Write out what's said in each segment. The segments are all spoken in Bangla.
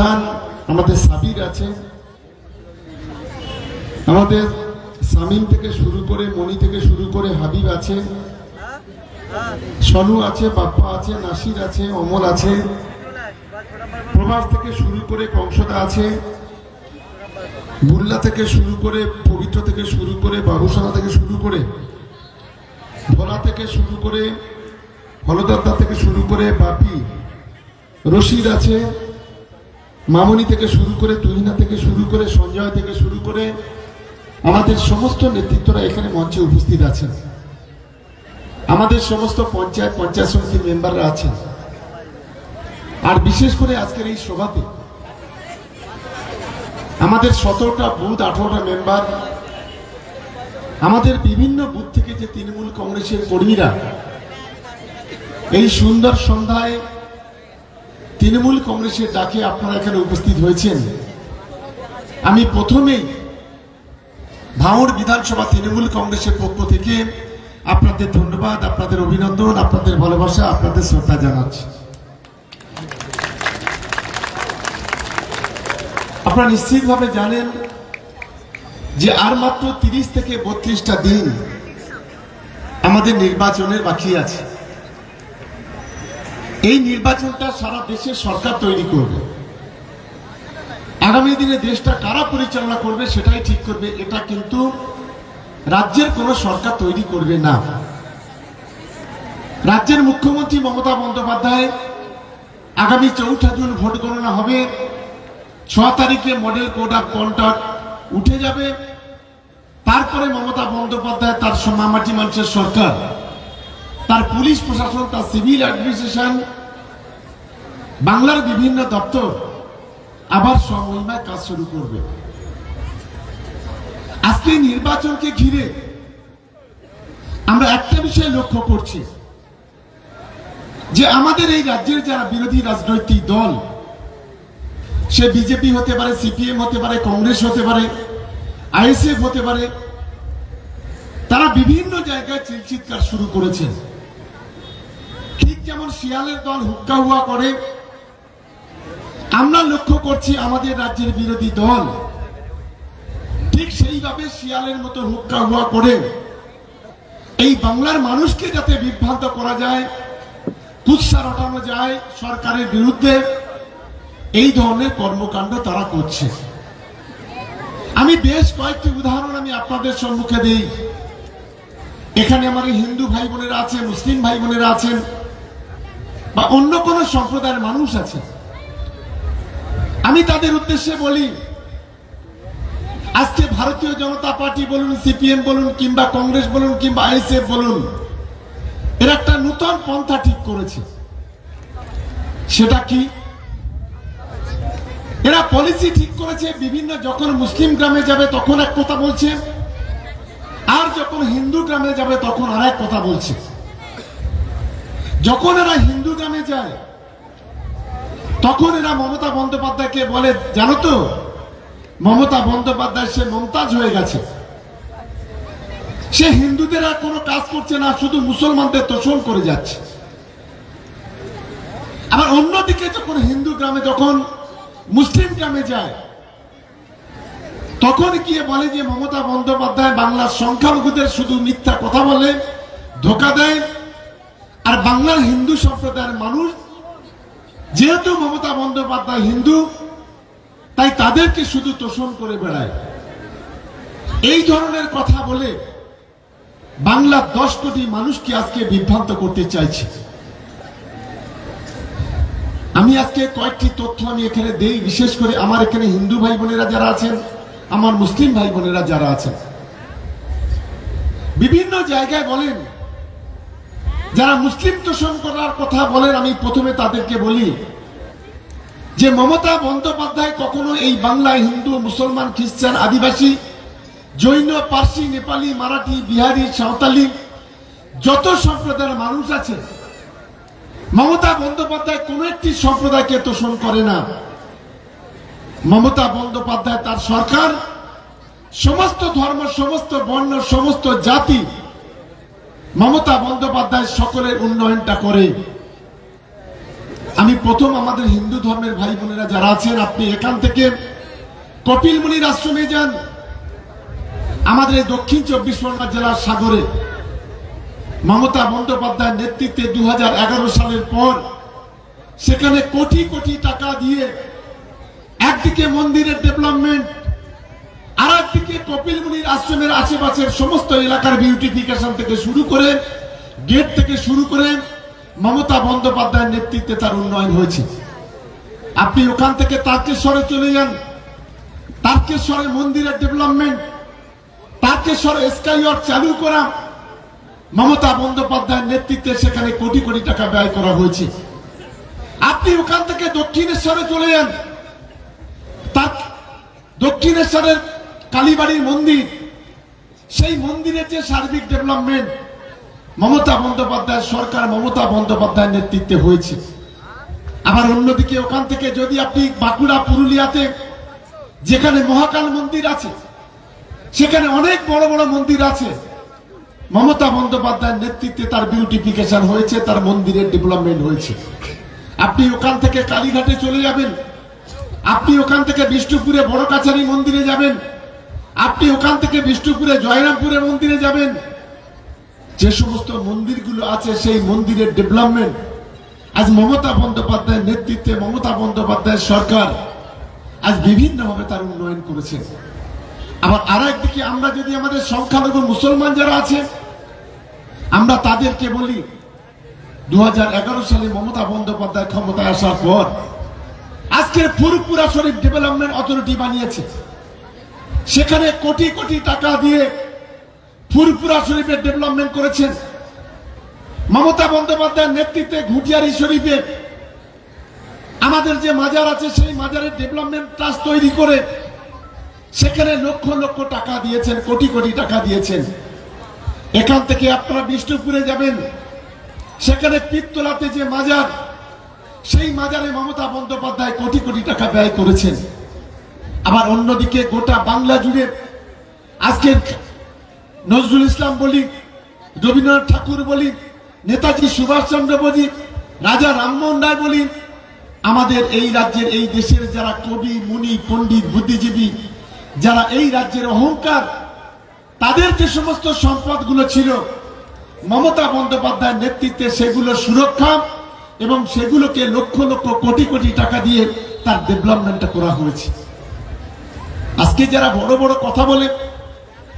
প্রধান আমাদের সাবির আছে, আমাদের শামীম থেকে শুরু করে, মনি থেকে শুরু করে হাবিব আছে, সনু আছে, বাপ্পা আছে, নাসির আছে, অমল আছে, প্রভাস থেকে শুরু করে কংসদা আছে, বুল্লা থেকে শুরু করে, পবিত্র থেকে শুরু করে, বাবুসানা থেকে শুরু করে, ভোলা থেকে শুরু করে, হলদরদা থেকে শুরু করে, বাপি, রশিদ আছে, মামনি থেকে শুরু করে, তুহিনা থেকে শুরু করে, সঞ্জয় থেকে শুরু করে আমাদের সমস্ত নেতৃত্বরা এখানে মঞ্চে উপস্থিত আছেন। আমাদের সমস্ত পঞ্চায়েত সমিতির মেম্বাররা আছেন। আর বিশেষ করে আজকের এই সভাতে আমাদের 17টা বুথ, 18টা মেম্বার, আমাদের বিভিন্ন বুথ থেকে যে তৃণমূল কংগ্রেসের কর্মীরা এই সুন্দর সন্ধ্যায় তৃণমূল কংগ্রেসের ডাকে আপনারা এখানে উপস্থিত হয়েছেন, আমি প্রথমেই ভাঙড় বিধানসভা তৃণমূল কংগ্রেসের পক্ষ থেকে আপনাদের ধন্যবাদ, আপনাদের অভিনন্দন, আপনাদের ভালোবাসা, আপনাদের শ্রদ্ধা জানাচ্ছি। আপনারা নিশ্চিতভাবে জানেন যে আর মাত্র 30 থেকে 32টা দিন আমাদের নির্বাচনের বাকি আছে। এই নির্বাচনটা সারা দেশের সরকার তৈরি করবে। আগামী দিনে দেশটা কারা পরিচালনা করবে সেটাই ঠিক করবে। এটা কিন্তু রাজ্যের কোনো সরকার তৈরি করবে না। রাজ্যের মুখ্যমন্ত্রী মমতা বন্দ্যোপাধ্যায় আগামী 4 জুন ভোট গণনা হবে, 6 তারিখে মডেল কোড অফ কন্ডাক্ট উঠে যাবে। তারপরে মমতা বন্দ্যোপাধ্যায় তার মামাটি মানুষের সরকার, তার পুলিশ প্রশাসন, তার সিভিল অ্যাডমিনিস্ট্রেশন, বাংলার বিভিন্ন দপ্তর আবার সমন্বয়ে কাজ শুরু করবে। আজকে নির্বাচনকে ঘিরে আমরা একটা বিষয় লক্ষ্য করছি যে আমাদের এই রাজ্যের যারা বিরোধী রাজনৈতিক দল, সে বিজেপি হতে পারে, সিপিএম হতে পারে, কংগ্রেস হতে পারে, আইএসএফ হতে পারে, তারা বিভিন্ন জায়গায় চিৎকার শুরু করেছেন। ঠিক যেমন শিয়ালের দল হুক্কা হুয়া করে, আমরা লক্ষ্য করছি আমাদের রাজ্যের বিরোধী দল ঠিক সেইভাবে শিয়ালের মতো হুক্কা হুয়া করে এই বাংলার মানুষকে যাতে বিভ্রান্ত করা যায়, কুৎসা রটানো যায় সরকারের বিরুদ্ধে, এই ধরনের কর্মকাণ্ড তারা করছে। আমি বেশ কয়েকটি উদাহরণ আমি আপনাদের সম্মুখে দিই। এখানে আমার হিন্দু ভাই বোনেরা আছেন, মুসলিম ভাই বোনেরা আছেন, বা অন্য কোন সম্প্রদায়ের মানুষ আছে। আমি তাদের উদ্দেশ্যে বলি, আজকে ভারতীয় জনতা পার্টি বলুন, সিপিএম বলুন, কিংবা কংগ্রেস বলুন, কিংবা আইএসএফ বলুন, এরা একটা নতুন পন্থা ঠিক করেছে। সেটা কি? এরা পলিসি ঠিক করেছে, বিভিন্ন যখন মুসলিম গ্রামে যাবে তখন এক কথা বলছে, আর যখন হিন্দু গ্রামে যাবে তখন আর এক কথা বলছে। যখন এরা হিন্দু গ্রামে যায় তখন এরা মমতা বন্দ্যোপাধ্যায়কে বলে, জানো তো মমতা বন্দ্যোপাধ্যায় সে মমতাজ হয়ে গেছে, সে হিন্দুদের আর কোনো কাজ করছে না, শুধু মুসলমানদের তোষণ করে যাচ্ছে। আবার অন্যদিকে যখন হিন্দু গ্রামে যখন মুসলিম গ্রামে যায় তখন গিয়ে বলে যে মমতা বন্দ্যোপাধ্যায় বাংলার সংখ্যালঘুদের শুধু মিথ্যা কথা বলে, ধোঁকা দেয়, আর বাংলার হিন্দু সম্প্রদায়ের মানুষ যেহেতু মমতা বন্দ্যোপাধ্যায় হিন্দু তাই তাদেরকে শুধু তোষণ করে বেড়ায়। এই ধরনের কথা বলে বাংলার 10 কোটি মানুষকে আজকে বিভ্রান্ত করতে চাইছে। আমি আজকে কয়েকটি তথ্য আমি এখানে দেই, বিশেষ করে আমার এখানে হিন্দু ভাই বোনেরা যারা আছেন, আমার মুসলিম ভাই বোনেরা যারা আছেন, বিভিন্ন জায়গায় বলেন, যারা মুসলিম তোষণ করার কথা বলেন, আমি প্রথমে তাদেরকে বলি যে মমতা বন্দ্যোপাধ্যায় কখনো এই বাংলায় হিন্দু, মুসলমান, খ্রিস্টান, আদিবাসী, জৈন, পার্সি, নেপালি, মারাঠি, বিহারি, সাঁওতালি যত সম্প্রদায়ের মানুষ আছে, মমতা বন্দ্যোপাধ্যায় কোন একটি সম্প্রদায়কে তোষণ করে না। মমতা বন্দ্যোপাধ্যায় তার সরকার সমস্ত ধর্ম, সমস্ত বর্ণ, সমস্ত জাতি, মমতা বন্দ্যোপাধ্যায় সকলের উন্নয়নটা করে। আমি প্রথম আমাদের হিন্দু ধর্মের ভাই বোনেরা যারা আছেন, আপনি এখান থেকে কপিল মুনির আশ্রমে যান। আমাদের এই দক্ষিণ 24 পরগনা জেলার সাগরে মমতা বন্দ্যোপাধ্যায়ের নেতৃত্বে 2011 সালের পর সেখানে কোটি কোটি টাকা দিয়ে একদিকে মন্দিরের ডেভেলপমেন্ট, আর একদিকে কপিল মুনির আশ্রমের আশেপাশের সমস্ত এলাকার বিউটিফিকেশন থেকে শুরু করে গেট থেকে শুরু করে মমতা বন্দ্যোপাধ্যায়ের নেতৃত্বে তার উন্নয়ন হয়েছে। আপনি ওখান থেকে তারকেশ্বরে চলে যান, তারকেশ্বরে মন্দিরের ডেভেলপমেন্ট, তারকেশ্বরে স্কাইওয়াক চালু করা মমতা বন্দ্যোপাধ্যায়ের নেতৃত্বে সেখানে কোটি কোটি টাকা ব্যয় করা হয়েছে। আপনি ওখান থেকে দক্ষিণেশ্বরে চলে যান, তার দক্ষিণেশ্বরের কালীবাড়ির মন্দির, সেই মন্দিরের যে সার্বিক ডেভেলপমেন্ট মমতা বন্দ্যোপাধ্যায়ের সরকার, মমতা বন্দ্যোপাধ্যায়ের নেতৃত্বে হয়েছে। আবার অন্যদিকে ওখান থেকে যদি আপনি বাঁকুড়া পুরুলিয়াতে যেখানে মহাকাল মন্দির আছে, সেখানে অনেক বড় বড় মন্দির আছে, মমতা বন্দ্যোপাধ্যায়ের নেতৃত্বে তার বিউটিফিকেশন হয়েছে, তার মন্দিরের ডেভেলপমেন্ট হয়েছে। আপনি ওখান থেকে কালীঘাটে চলে যাবেন, আপনি ওখান থেকে বিষ্ণুপুরে বড় কাছারি মন্দিরে যাবেন, আপনি ওখান থেকে বিষ্ণুপুরে জয়রামপুরে মন্দিরে যাবেন। যে সমস্ত মন্দিরগুলো আছে সেই মন্দিরের ডেভেলপমেন্ট আজ মমতা বন্দ্যোপাধ্যায়ের নেতৃত্বে, মমতা বন্দ্যোপাধ্যায়ের সরকার আজ বিভিন্নভাবে তার উন্নয়ন করেছে। আবার আর একদিকে আমরা যদি আমাদের সংখ্যালঘু মুসলমান যারা আছে, আমরা তাদেরকে বলি 2011 সালে মমতা বন্দ্যোপাধ্যায় ক্ষমতায় আসার পর আজকের ফুরপুরা শরীফ ডেভেলপমেন্ট অথরিটি বানিয়েছে। সেখানে কোটি কোটি টাকা দিয়ে ফুরপুরা শরীফের ডেভেলপমেন্ট করেছেন। মমতা বন্দ্যোপাধ্যায়ের নেতৃত্বে ঘুটিয়ারি শরীফে আমাদের যে মাজার আছে সেই মাজারের ডেভেলপমেন্ট ট্রাস্ট তৈরি করে সেখানে লক্ষ লক্ষ টাকা দিয়েছেন, কোটি কোটি টাকা দিয়েছেন। এখান থেকে আপনারা বিষ্ণুপুরে যাবেন, সেখানে পিত্তলাতে যে মাজার, সেই মাজারে মমতা বন্দ্যোপাধ্যায় কোটি কোটি টাকা ব্যয় করেছেন। আবার অন্যদিকে গোটা বাংলা জুড়ে আজকে নজরুল ইসলাম বলি, রবীন্দ্রনাথ ঠাকুর বলি, নেতাজি সুভাষচন্দ্র বলি, রাজা রামমোহন রায় বলি, আমাদের এই রাজ্যের, এই দেশের যারা কবি, মুনি, পণ্ডিত, বুদ্ধিজীবী, যারা এই রাজ্যের অহংকার, তাদের যে সমস্ত সম্পদগুলো ছিল মমতা বন্দ্যোপাধ্যায়ের নেতৃত্বে সেগুলো সুরক্ষা এবং সেগুলোকে লক্ষ লক্ষ কোটি কোটি টাকা দিয়ে তার ডেভেলপমেন্টটা করা হয়েছে। আজকে যারা বড় বড় কথা বলে,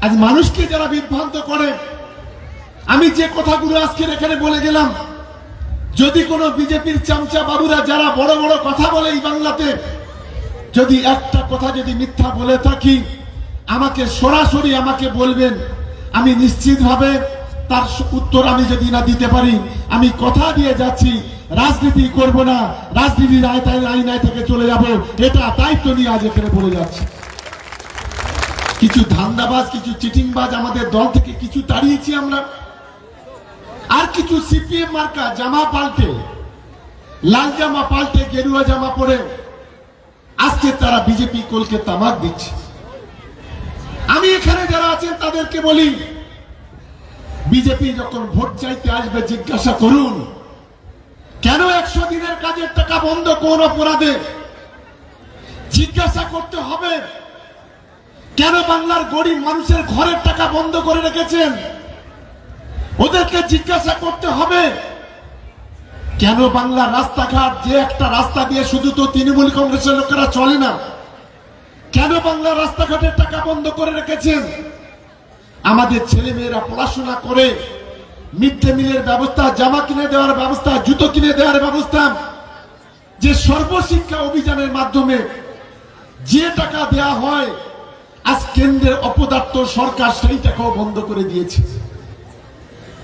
আজ মানুষকে যারা বিভ্রান্ত করে, আমি যে কথাগুলো আজকে এখানে বলে গেলাম, যদি কোনো বিজেপির চামচা বাবুরা যারা বড় বড় কথা বলে এই বাংলাতে, যদি একটা কথা যদি মিথ্যা বলে থাকি, আমাকে সরাসরি আমাকে বলবেন, আমি নিশ্চিতভাবে তার উত্তর আমি যদি না দিতে পারি, আমি কথা দিয়ে যাচ্ছি রাজনীতি করব না, রাজনীতির আয়নায় থেকে চলে যাব, এটা দায়িত্ব নিয়ে আজ এখানে বলে যাচ্ছি। কিছু ধান্দাবাজ, কিছু চিটিংবাজ আমাদের দল থেকে কিছু তাড়িয়েছি আমরা, আর কিছু সিপিএম মার্কা জামা পাল্টে, লাল জামা পাল্টে গেরুয়া জামা পরে আজকে তারা বিজেপি কলকে তামাক দিচ্ছে। আমি এখানে যারা আছেন তাদেরকে বলি, বিজেপি যখন ভোট চাইতে আসবে জিজ্ঞাসা করুন, কেন 100 দিনের কাজের টাকা বন্ধ, কোন অপরাধে? জিজ্ঞাসা করতে হবে, কেন বাংলার গরিব মানুষের ঘরের টাকা বন্ধ করে রেখেছেন? ওদেরকে জিজ্ঞাসা করতে হবে, কেন বাংলার রাস্তাঘাট, যে একটা রাস্তা দিয়ে শুধু তো তৃণমূল কংগ্রেসের লোকেরা চলে না, কেন বাংলার রাস্তাঘাটের টাকা বন্ধ করে রেখেছেন? আমাদের ছেলে মেয়েরা পড়াশোনা করে মিড ডে মিলের ব্যবস্থা, জামা কিনে দেওয়ার ব্যবস্থা, জুতো কিনে দেওয়ার ব্যবস্থা, যে সর্বশিক্ষা অভিযানের মাধ্যমে যে টাকা দেয়া হয়, আজ কেন্দ্রের অপদার্থ সরকার সেই টাকাও বন্ধ করে দিয়েছে।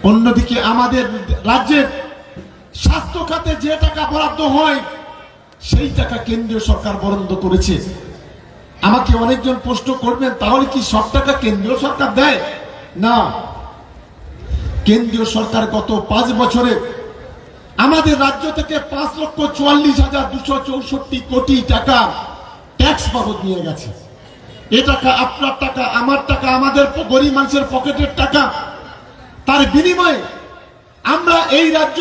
অন্যদিকে আমাদের রাজ্যের স্বাস্থ্য খাতে যে টাকা বরাদ্দ হয় সেই টাকা কেন্দ্রীয় সরকার বরাদ্দ করেছে। আমাকে অনেকজন প্রশ্ন করবেন, তাহলে কি সব টাকা কেন্দ্রীয় সরকার দেয়? না, কেন্দ্রীয় সরকার গত 5 বছরে আমাদের রাজ্য থেকে 5,44,264 কোটি টাকা ট্যাক্স বাবদ নিয়ে গেছে। এ টাকা আপনার টাকা, আমার টাকা, আমাদের গরিব মানুষের পকেটের টাকা। তার বিনিময়ে আমরা এই রাজ্য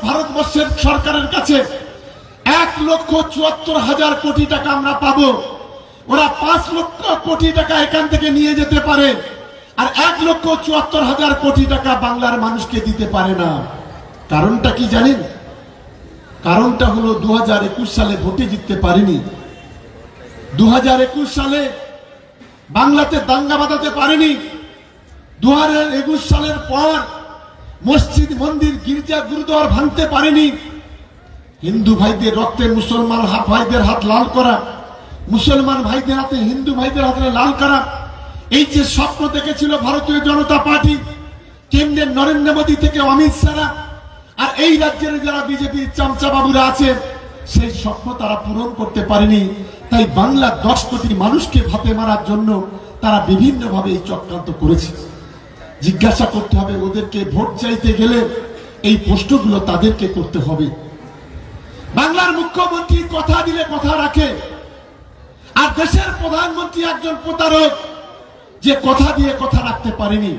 ভারতবর্ষের সরকারের কাছে 1,74,000 কোটি টাকা আমরা পাবো। ওরা 5 লক্ষ কোটি টাকা এখান থেকে নিয়ে যেতে পারে, আর 1,74,000 কোটি টাকা বাংলার মানুষকে দিতে পারে না। কারণটা কি জানেন? কারণটা হলো 2021 সালে ভোটে জিততে পারেনি। 2021 সালে বাংলাতে দাঙ্গা বাঁধাতে পারেনি। 2021 সালের পর মসজিদ, মন্দির, গির্জা, গুরুদ্বার ভাঙতে পারেনি। হিন্দু ভাইদের রক্তে মুসলমান ভাইদের হাত লাল করা, মুসলমান ভাইদের হাতে হিন্দু ভাইদের হাতে লাল করা, এই যে স্বপ্ন দেখেছিল ভারতীয় জনতা পার্টি, কেন্দ্রের নরেন্দ্র মোদী থেকে অমিত শাহ, আর এই রাজ্যের যারা বিজেপির চামচা বাবুরা আছে, সেই স্বপ্ন তারা পূরণ করতে পারেনি। তাই বাংলা 10 কোটি মানুষকে ভাতে মারার জন্য তারা বিভিন্নভাবে এই চক্রান্ত করেছে। জিজ্ঞাসা করতে হবে ওদেরকে, ভোট চাইতে গেলে এই প্রশ্নগুলো তাদেরকে করতে হবে। বাংলার মুখ্যমন্ত্রী কথা দিলে কথা রাখে, আর দেশের প্রধানমন্ত্রী একজন প্রতারক, যে কথা দিয়ে কথা রাখতে পারেনি।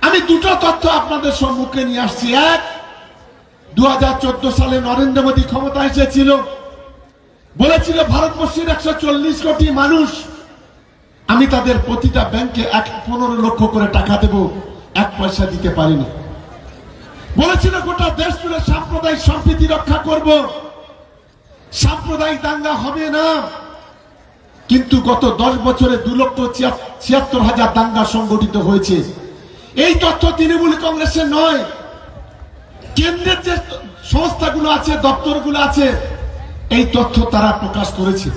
আমি দুটো তথ্য আপনাদের সম্মুখে নিয়ে আসছি। এক, 2014 সালে নরেন্দ্র মোদী ক্ষমতায় এসেছিল, বলেছিল ভারতবর্ষের 140 কোটি মানুষ, আমি তাদের প্রতিটা ব্যাংকে 15 লক্ষ করে টাকা দেব, 1 পয়সা দিতে পারিনি। বলেছিল গোটা দেশ জুড়ে সাম্প্রদায়িক সম্প্রীতি রক্ষা করব, সাম্প্রদায়িক দাঙ্গা হবে না। কিন্তু গত 10 বছরে 2,76,000 দাঙ্গা সংগঠিত হয়েছে। এই তথ্য তৃণমূল কংগ্রেসের নয়, কেন্দ্রের যে সংস্থাগুলো আছে, দপ্তরগুলো আছে, এই তথ্য তারা প্রকাশ করেছে।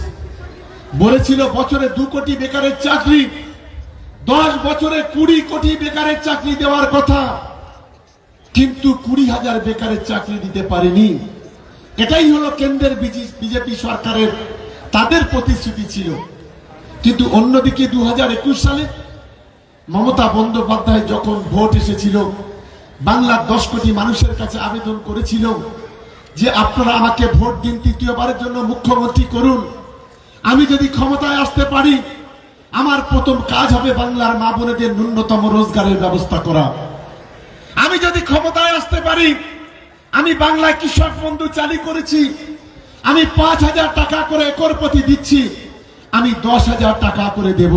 বলেছিল বছরে 2 কোটি বেকারের চাকরি, 10 বছরে 20 কোটি বেকারের চাকরি দেওয়ার কথা, কিন্তু 20,000 বেকারের চাকরি দিতে পারেনি। এটাই হলো কেন্দ্রের বিজেপি সরকারের তাদের প্রতিশ্রুতি ছিল। কিন্তু অন্যদিকে 2021 সালে মমতা বন্দ্যোপাধ্যায় যখন ভোট এসেছিল, বাংলার 10 কোটি মানুষের কাছে আবেদন করেছিল যে আপনারা আমাকে ভোট দিন, তৃতীয়বারের জন্য মুখ্যমন্ত্রী করুন। আমি যদি ক্ষমতায় আসতে পারি, আমার প্রথম কাজ হবে বাংলার মা বোনেদের ন্যূনতম রোজগারের ব্যবস্থা করা। আমি যদি ক্ষমতায় আসতে পারি, আমি বাংলায় কৃষক বন্ধু চালু করেছি, আমি 5,000 টাকা করে একর প্রতি দিচ্ছি, আমি 10,000 টাকা করে দেব।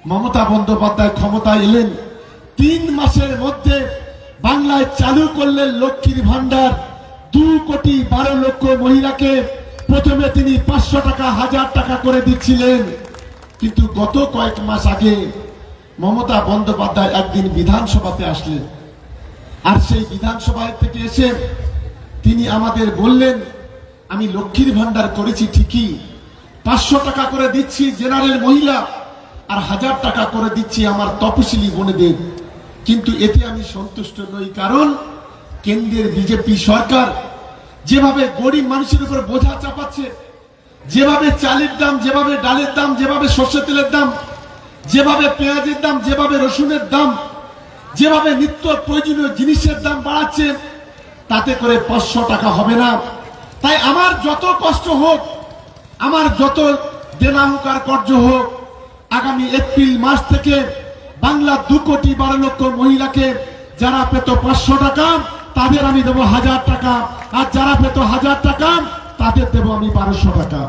মমতা বন্দ্যোপাধ্যায় ক্ষমতায় এলেন, 3 মাসের মধ্যে বাংলায় চালু করলেন লক্ষ্মীর ভান্ডার। 2,12,00,000 মহিলাকে প্রথমে তিনি 500 টাকা, 1000 টাকা করে দিচ্ছিলেন। কিন্তু গত কয়েক মাস আগে মমতা বন্দ্যোপাধ্যায় একদিন বিধানসভাতে আসলেন, আর সেই বিধানসভায় থেকে এসে তিনি আমাদের বললেন, আমি লক্ষ্মীর ভান্ডার করেছি ঠিকই, 500 টাকা করে দিচ্ছি জেনারেল মহিলা, আর 1000 টাকা করে দিচ্ছি আমার তপশিলি বোনেদের, কিন্তু এতে আমি সন্তুষ্ট নই। কারণ কেন্দ্রের বিজেপি সরকার যেভাবে গরিব মানুষের উপর বোঝা চাপাচ্ছে, যেভাবে চালের দাম, যেভাবে ডালের দাম, যেভাবে সর্ষে তেলের দাম, যেভাবে পেঁয়াজের দাম, যেভাবে রসুনের দাম, যেভাবে নিত্য প্রয়োজনীয় জিনিসের দাম বাড়াচ্ছে, তাতে করে 500 টাকা হবে না। তাই আমার যত কষ্ট হোক, আমার যত দেনা হোক আর কর্য হোক, আগামী এপ্রিল মাস থেকে বাংলা 2,12,00,000 মহিলাকে যারা পেত 500 টাকা, তাদের আমি দেবো 1000 টাকা, আর যারা পেত 1000 টাকা, তাদের দেবো আমি 1200 টাকা।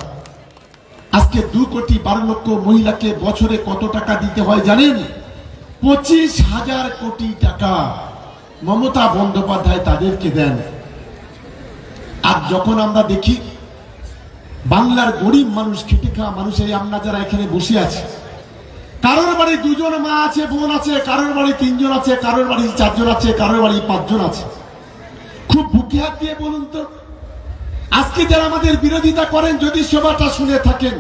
আজকে 2,12,00,000 মহিলাকে বছরে কত টাকা দিতে হয় জানেন? 25,000 কোটি টাকা মমতা বন্দ্যোপাধ্যায় তাদেরকে দেন। আর যখন আমরা দেখি বাংলার গরিব মানুষ, খেটে খাওয়া মানুষ, এই আমরা যারা এখানে বসে আছি, কারোর বাড়ি 2 জন মা আছে, বোন আছে, কারোর বাড়ি 3 জন আছে, কারোর বাড়ি 4 জন আছে, কারোর বাড়ি 5 জন আছে। খুব বুকে হাত দিয়ে বলুন তো, আজকে যারা আমাদের বিরোধিতা করেন, যদি সভাটা শুনে থাকেন,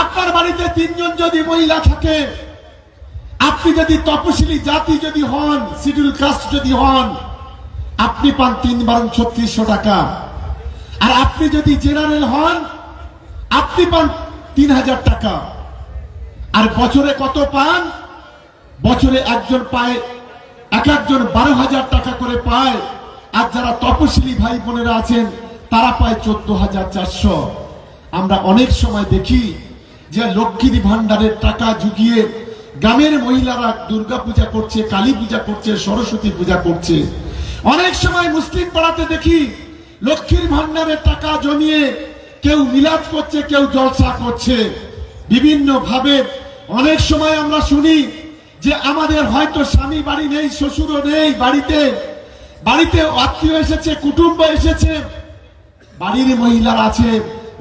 আপনার বাড়িতে 3 জন যদি মহিলা থাকে, আপনি যদি তপশিলি জাতি যদি হন, শিডিউল কাস্ট যদি হন, আপনি পান 3,32,000 টাকা। আর আপনি যদি জেনারেল হন, আপনি পান 3,000 টাকা। আর বছরে কত পান? বছরে একজন পায়, এক একজন 12,000 টাকা করে পায়। আর যারা তপশিলি ভাই বোনেরা আছেন, তারা পায় 14,400। আমরা অনেক সময় দেখি যে লক্ষ্মীর ভান্ডারের টাকা জুগিয়ে গ্রামের মহিলারা দুর্গা পূজা করছে, কালী পূজা করছে, সরস্বতী পূজা করছে। অনেক সময় মুসলিম পাড়াতে দেখি লক্ষ্মীর ভান্ডারের টাকা জমিয়ে কেউ মিলাদ করছে, কেউ জলসা করছে বিভিন্ন ভাবে। অনেক সময় আমরা শুনি যে আমাদের হয়তো স্বামী বাড়ি নেই, শ্বশুরও নেই, বাড়িতে আত্মীয় এসেছে, কুটুম্ব এসেছে, বাড়ির মহিলারা আছে,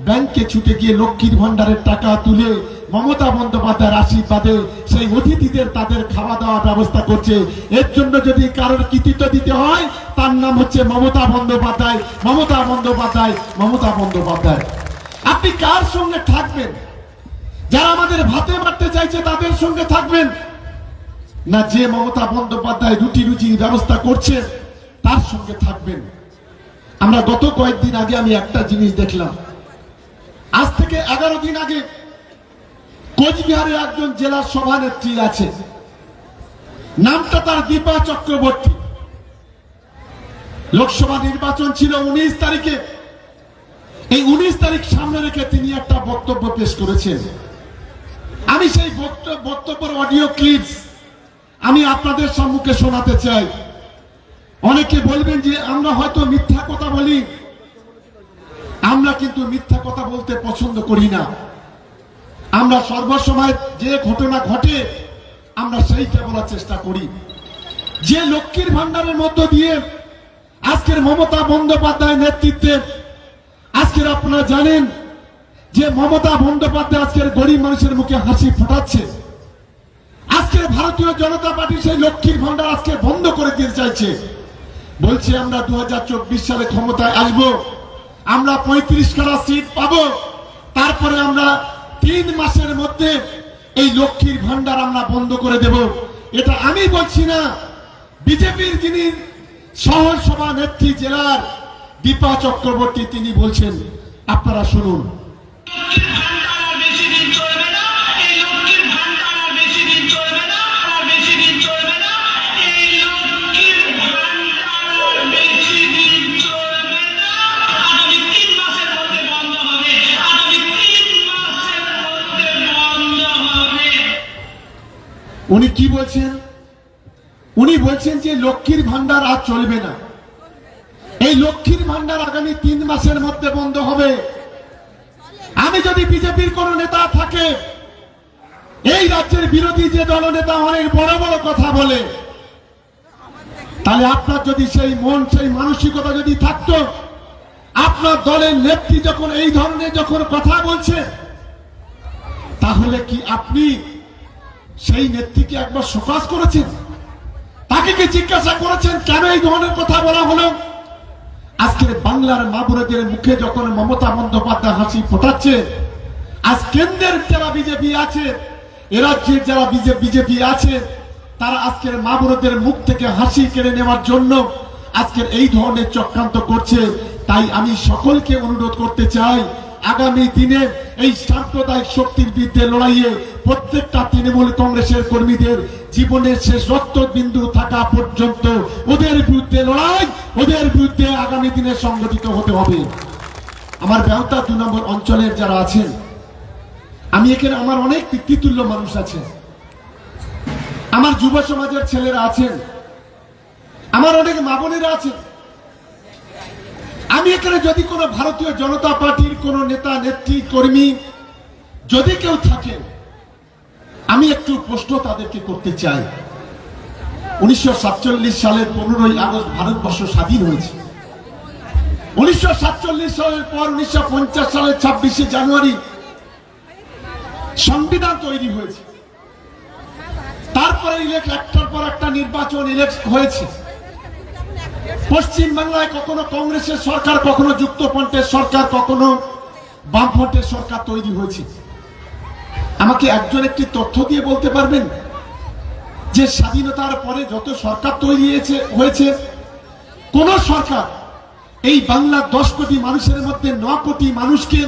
ব্যাংকে ছুটে গিয়ে লক্ষ্মীর ভান্ডারের টাকা তুলে মমতা বন্দ্যোপাধ্যায়ের আশীর্বাদে সেই অতিথিদের তাদের খাওয়া দাওয়ার ব্যবস্থা করছে। এর জন্য যদি কারোর কৃতিত্ব দিতে হয়, তার নাম হচ্ছে মমতা বন্দ্যোপাধ্যায়, মমতা বন্দ্যোপাধ্যায়, মমতা বন্দ্যোপাধ্যায়। আপনি কার সঙ্গে থাকবেন? যারা আমাদের ভাতে মারতে চাইছে তাদের সঙ্গে থাকবেন, না যে মমতা বন্দ্যোপাধ্যায় রুটি রুজির ব্যবস্থা করছে তার সঙ্গে থাকবেন? আমরা গত কয়েকদিন আগে আমি একটা জিনিস দেখলাম, আজ থেকে 11 দিন আগে কোচবিহারের একজন জেলা সভানেত্রী আছে, নামটা তার দীপা চক্রবর্তী। লোকসভা নির্বাচন ছিল 19 তারিখে। এই 19 তারিখ সামনে রেখে তিনি একটা বক্তব্য পেশ করেছেন। আমি সেই বক্তব্যের অডিও ক্লিপস আমি আপনাদের সম্মুখে শোনাতে চাই। অনেকে বলবেন যে আমরা হয়তো মিথ্যা কথা বলি, আমরা কিন্তু মিথ্যা কথা বলতে পছন্দ করি না। আমরা সর্বসময় যে ঘটনা ঘটে আমরা সেইটা বলার চেষ্টা করি। যে লক্ষ্মীর ভান্ডারের মধ্য দিয়ে আজকের মমতা বন্দ্যোপাধ্যায়ের নেতৃত্বে আজকের আপনারা জানেন যে মমতা বন্দ্যোপাধ্যায় আজকের গরিব মানুষের মুখে হাসি ফোটাচ্ছে। আজকের ভারতীয় জনতা পার্টি সেই লক্ষ্মীর ভান্ডার আজকে বন্ধ করে দিতে চাইছে। বলছে আমরা 2024 সালে ক্ষমতায় আসব, আমরা 35খানা সিট পাবো, তারপরে আমরা 3 মাসের মধ্যে এই লক্ষ্মীর ভান্ডার আমরা বন্ধ করে দেব। এটা আমি বলছি না, বিজেপির যিনি শহর সভা নেত্রী জেলার দীপা চক্রবর্তী তিনি বলছেন, আপনারা শুনুন। উনি কি বলছেন? উনি বলছেন যে লক্ষ্মীর ভান্ডার আর চলবে না, এই লক্ষ্মীর ভান্ডার আগামী 3 মাসের মধ্যে বন্ধ হবে। আমি যদি বিজেপির কোন নেতা থাকে, এই রাজ্যের বিরোধী যে দলনেতা অনেক বড় বড় কথা বলে, তাহলে আপনার যদি সেই মন সেই মানসিকতা যদি থাকতো, আপনার দলের নেত্রী যখন এই ধরনের যখন কথা বলছে, তাহলে কি আপনি সেই নেত্রীকে একবার শোকাজ করেছেন? তাকে কি জিজ্ঞাসা করেছেন কেন এই ধরনের কথা বলা হলো? আজকের বাংলার মা বোনেদের মুখে যখন মমতা বন্দ্যোপাধ্যায় হাসি ফোটাচ্ছে, আজ কেন্দ্রের যারা বিজেপি আছে, এ রাজ্যের যারা বিজেপি আছে, তারা আজকের মা বোনেদের মুখ থেকে হাসি কেড়ে নেওয়ার জন্য আজকের এই ধরনের চক্রান্ত করছে। তাই আমি সকলকে অনুরোধ করতে চাই, আগামী দিনে এই সাম্প্রদায়িক শক্তির বিরুদ্ধে লড়াইয়ে প্রত্যেকটা তৃণমূল কংগ্রেসের কর্মীদের জীবনের শেষ রক্তবিন্দু থাকা পর্যন্ত ওদের বিরুদ্ধে লড়াই, ওদের বিরুদ্ধে আগামী দিনে সংগঠিত হতে হবে। আমার বেহুতা 2 নম্বর অঞ্চলের যারা আছেন, আমি এখানে আমার অনেক পিতৃতুল্য মানুষ আছে, আমার যুব সমাজের ছেলেরা আছেন, আমার অনেক মা বোনেরা আছেন। আমি এখানে যদি কোনো ভারতীয় জনতা পার্টির কোন নেতা নেত্রী কর্মী যদি কেউ থাকেন, আমি একটু প্রশ্ন তাদেরকে করতে চাই। 1947 সালের 15ই আগস্ট ভারতবর্ষ স্বাধীন হয়েছে। 1947 সালের পর 1950 সালের 26শে জানুয়ারি সংবিধান তৈরি হয়েছে। তারপরে একটার পর একটা নির্বাচন হয়েছে। পশ্চিম বাংলায় কখনো কংগ্রেসের সরকার, কখনো যুক্তফ্রন্টের সরকার, কখনো বামফ্রন্টের সরকার তৈরি হয়েছে। আমাকে একজন একটি তথ্য দিয়ে বলতে পারবেন যে স্বাধীনতার পরে যত সরকার তৈরি হয়েছে, কোন সরকার এই বাংলার 10 কোটি মানুষের মধ্যে 9 কোটি মানুষকে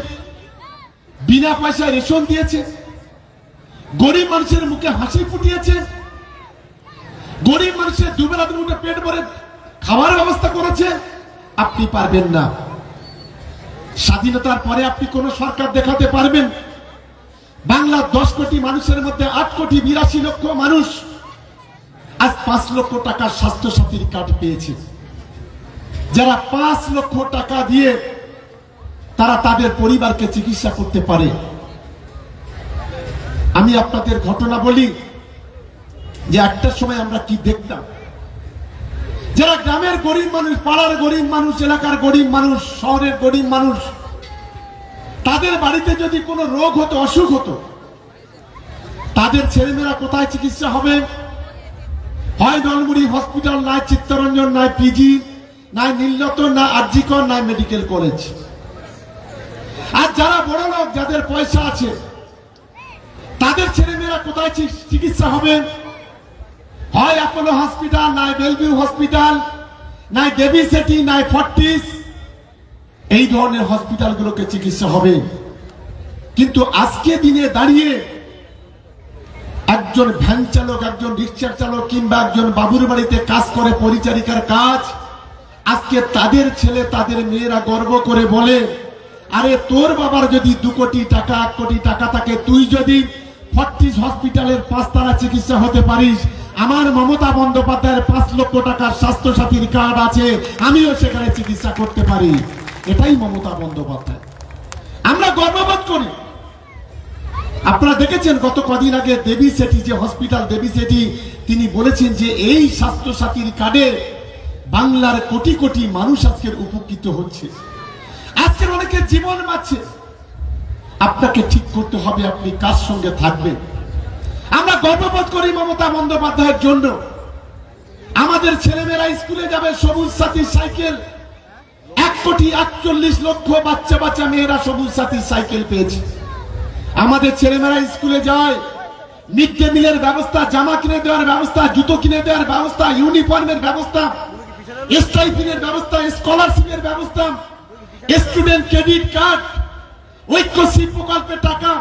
বিনা পয়সায় রেশন দিয়েছে? গরিব মানুষের মুখে হাসি ফুটিয়েছে? গরিব মানুষের দুবেলা দুমুঠো পেট ভরে খাবার ব্যবস্থা করেছে? আপনি পারবেন না। স্বাধীনতার পরে আপনি কোন সরকার দেখাতে পারবেন বাংলার 10 কোটি মানুষের মধ্যে 8 কোটি 82 লক্ষ মানুষ আজ 5 লক্ষ টাকার স্বাস্থ্য সাথীর কার্ড পেয়েছে? যারা 5 লক্ষ টাকা দিয়ে তারা তাদের পরিবারকে চিকিৎসা করতে পারে। আমি আপনাদের ঘটনা বলি যে একটা সময় আমরা কি দেখতাম, যারা গ্রামের গরিব মানুষ, পাড়ার গরিব মানুষ, এলাকার গরিব মানুষ, শহরের গরিব মানুষ, তাদের বাড়িতে যদি কোনো রোগ হতো, অসুখ হতো, তাদের ছেলেমেয়েরা কোথায় চিকিৎসা হবে? হয় নলমুড়ি হসপিটাল, নয় চিত্তরঞ্জন, নয় পিজি, নয় নীলরতন, না আরজিকর, নয় মেডিকেল কলেজ। আর যারা বড় লোক, যাদের পয়সা আছে, তাদের ছেলেমেয়েরা কোথায় চিকিৎসা হবে? হয় অ্যাপোলো হসপিটাল, নয় বেলভিউ হসপিটাল, নয় দেবী সেটি, নয় ফর্টিস, এই ধরনের হসপিটালগুলোকে চিকিৎসা হবে। কিন্তু আজকে দিনে দাঁড়িয়ে একজন ভ্যান চালক, একজন রিক্সা চালক কিংবা একজন বাবুর বাড়িতে কাজ করে, পরিচারিকার কাজ, আজকে তাদের ছেলে, তাদের মেয়েরা গর্ব করে বলে, আরে তোর বাবার যদি 2 কোটি টাকা, 1 কোটি টাকা থাকে, তুই যদি ফর্টিস হসপিটালের 5 তারা চিকিৎসা হতে পারিস, আমার মমতা বন্দ্যোপাধ্যায়ের 5 লক্ষ টাকার স্বাস্থ্য সাথীর কার্ড আছে, আমিও সেখানে চিকিৎসা করতে পারি। এটাই মমতা বন্দ্যোপাধ্যায়। আমরা গর্ববোধ করি। আপনারা দেখেছেন গত কদিন আগে দেবী সেটি, যে হসপিটাল দেবী সেটি, তিনি বলেছেন যে এই স্বাস্থ্য সাথীর কার্ডে বাংলার কোটি কোটি মানুষ আজকের উপকৃত হচ্ছে, আজকের অনেকের জীবন বাঁচছে। আপনাকে ঠিক করতে হবে আপনি কার সঙ্গে থাকবেন। আমরা গর্ববোধ করি মমতা বন্দ্যোপাধ্যায়ের জন্য। আমাদের ছেলেমেয়েরা স্কুলে যাবে, সবুজ সাথী সাইকেল, 1,41,00,000 বাচ্চা মেয়েরা সবুজ সাথী সাইকেল পেয়েছে। আমাদের ছেলেমেয়েরা স্কুলে যায়, মিড ডে মিলের ব্যবস্থা, জামা কিনে দেওয়ার ব্যবস্থা, জুতো কিনে দেওয়ার ব্যবস্থা, ইউনিফর্মের ব্যবস্থা, স্টাইপেন্ডের ব্যবস্থা, স্কলারশিপের ব্যবস্থা, স্টুডেন্ট ক্রেডিট কার্ড, ঐক্যশ্রী প্রকল্পের টাকা,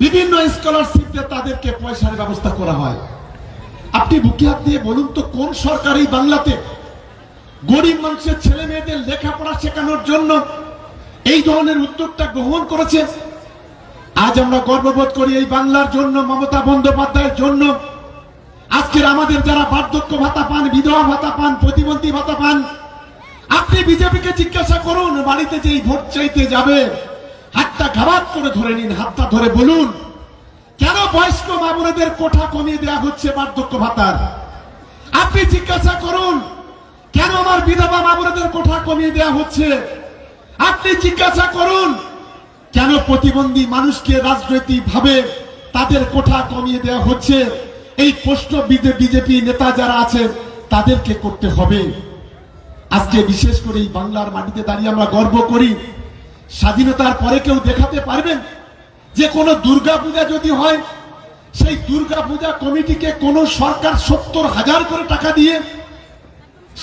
বিভিন্ন স্কলারশিপ দিয়ে তাদেরকে পয়সার ব্যবস্থা করা হয়। আপনি বুকে হাত দিয়ে বলুন তো, কোন সরকার এই বাংলাতে গরিব মানুষের ছেলে মেয়েদের লেখাপড়া শেখানোর জন্য এই ধরনের উদ্যোগটা গ্রহণ করেছে? আজ আমরা গর্ববোধ করি এই বাংলার জন্য, মমতা বন্দ্যোপাধ্যায়ের জন্য। আজকের আমাদের যারা বার্ধক্য ভাতা পান, বিধবা ভাতা পান, প্রতিবন্ধী ভাতা পান, আপনি বিজেপিকে জিজ্ঞাসা করুন, বাড়িতে যেই ভোট চাইতে যাবে, হাতটা ঘাবাত করে ধরে নিন, হাতটা ধরে বলুন, কেন বয়স্ক মা বোনেদের কোঠা কমিয়ে দেওয়া হচ্ছে বার্ধক্য ভাতার? আপনি জিজ্ঞাসা করুন, কেন আমার বিধবা মা বোনেদের কোঠা কমিয়ে দেওয়া হচ্ছে? আপনি জিজ্ঞাসা করুন, কেন প্রতিবন্ধী মানুষকে রাজনৈতিক ভাবে তাদের কোঠা কমিয়ে দেওয়া হচ্ছে? এই প্রশ্ন বিজেপি নেতা যারা আছেন তাদেরকে করতে হবে। আজকে বিশেষ করে এই বাংলার মাটিতে দাঁড়িয়ে আমরা গর্ব করি। স্বাধীনতার পরে কেউ দেখাতে পারবেন যে কোন দুর্গা পূজা যদি হয়, সেই দুর্গা পূজা কমিটিকে কোন সরকার 70,000 করে টাকা দিয়ে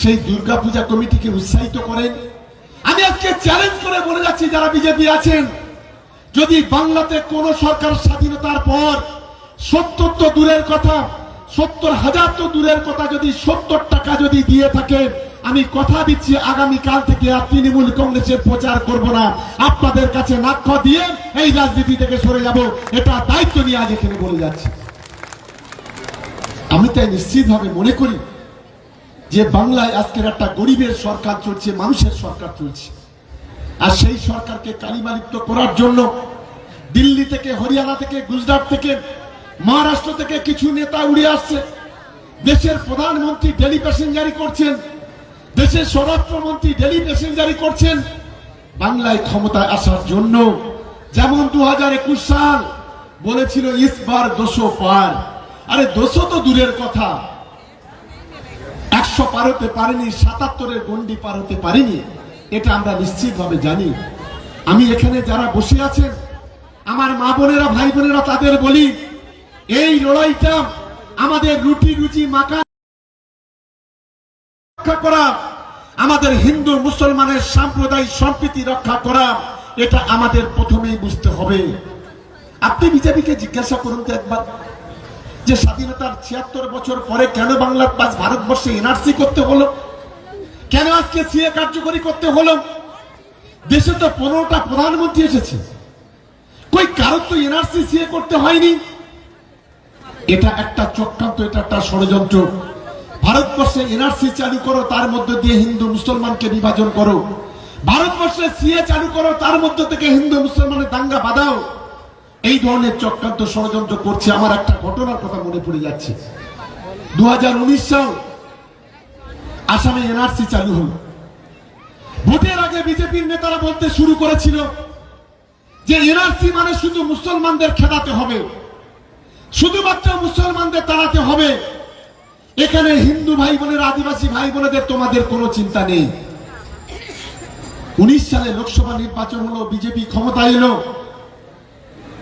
সেই দুর্গা পূজা কমিটিকে উৎসাহিত করেন? আমি আজকে চ্যালেঞ্জ করে বলে যাচ্ছি, যারা বিজেপি আছেন, যদি বাংলাতে কোন সরকার স্বাধীনতার পর 70 তো দূরের কথা, 70,000 তো দূরের কথা, যদি 70 টাকা যদি দিয়ে থাকে, আমি কথা দিচ্ছি আগামীকাল থেকে আর তৃণমূল কংগ্রেসের প্রচার করব না, আপনাদের কাছে নাক্ষ দিয়ে এই রাজনীতি থেকে সরে যাব। এটা দায়িত্ব নিয়ে আজ এখানে বলে যাচ্ছি। আমি তাই নিশ্চিতভাবে মনে করি যে বাংলায় আজকের একটা গরিবের সরকার চলছে, মানুষের সরকার চলছে। আর সেই সরকারকে কালিমালিপ্ত করার জন্য দিল্লি থেকে, হরিয়ানা থেকে, গুজরাট থেকে, মহারাষ্ট্র থেকে কিছু নেতা উড়ে আসছে। দেশের প্রধানমন্ত্রী ডেলি প্যাসেঞ্জারি করছেন, দেশের স্বরাষ্ট্রমন্ত্রী ডেলি প্যাসেঞ্জারি করছেন বাংলায় ক্ষমতায় আসার জন্য। যেমন 2021 সাল বলেছিল ইস বার 200 পার। আরে 200 তো দূরের কথা, 100 পার হতে পারেনি, 77-এর গন্ডি পার হতে পারেনি, এটা আমরা নিশ্চিতভাবে জানি। আমি এখানে যারা বসে আছেন, আমার মা বোনেরা, ভাই বোনেরা, তাদের বলি, এই লড়াইটা আমাদের রুটি রুজি মাকা রক্ষা করা, আমাদের হিন্দু মুসলমানের সাম্প্রদায়িক সম্প্রীতি রক্ষা করা, এটা আমাদের প্রথমেই বুঝতে হবে। আপনি বিজেপিকে জিজ্ঞাসা করুন তো একবার, যে স্বাধীনতার 76 বছর পরে কেন বাংলার ভারতবর্ষে এনআরসি করতে হলো? কেন আজকে সিএ কার্যকরী করতে হলো? দেশে তো 15টা প্রধানমন্ত্রী এসেছে, কই কারোর তো এনআরসি সিএ করতে হয়নি। এটা একটা চক্রান্ত, এটা একটা ষড়যন্ত্র। ভারতবর্ষে এনআরসি চালু করো, তার মধ্য দিয়ে হিন্দু মুসলমানকে বিভাজন করো। ভারতবর্ষে সিএ চালু করো, তার মধ্য থেকে হিন্দু মুসলমানের দাঙ্গা বাঁধাও। এই ধরনের চক্রান্ত ষড়যন্ত্র করছে। আমার একটা ঘটনার কথা মনে পড়ে যাচ্ছে। 2019 সাল আসামে এনআরসি চালু হল। ভোটের আগে বিজেপির নেতারা বলতে শুরু করেছিল যে এনআরসি মানে শুধু মুসলমানদের খেদাতে হবে, শুধুমাত্র মুসলমানদের তাড়াতে হবে, এখানে হিন্দু ভাই বোনের, আদিবাসী ভাই বোনেদের তোমাদের কোনো চিন্তা নেই। 19 সালে লোকসভা নির্বাচন হলো, বিজেপি ক্ষমতা এলো।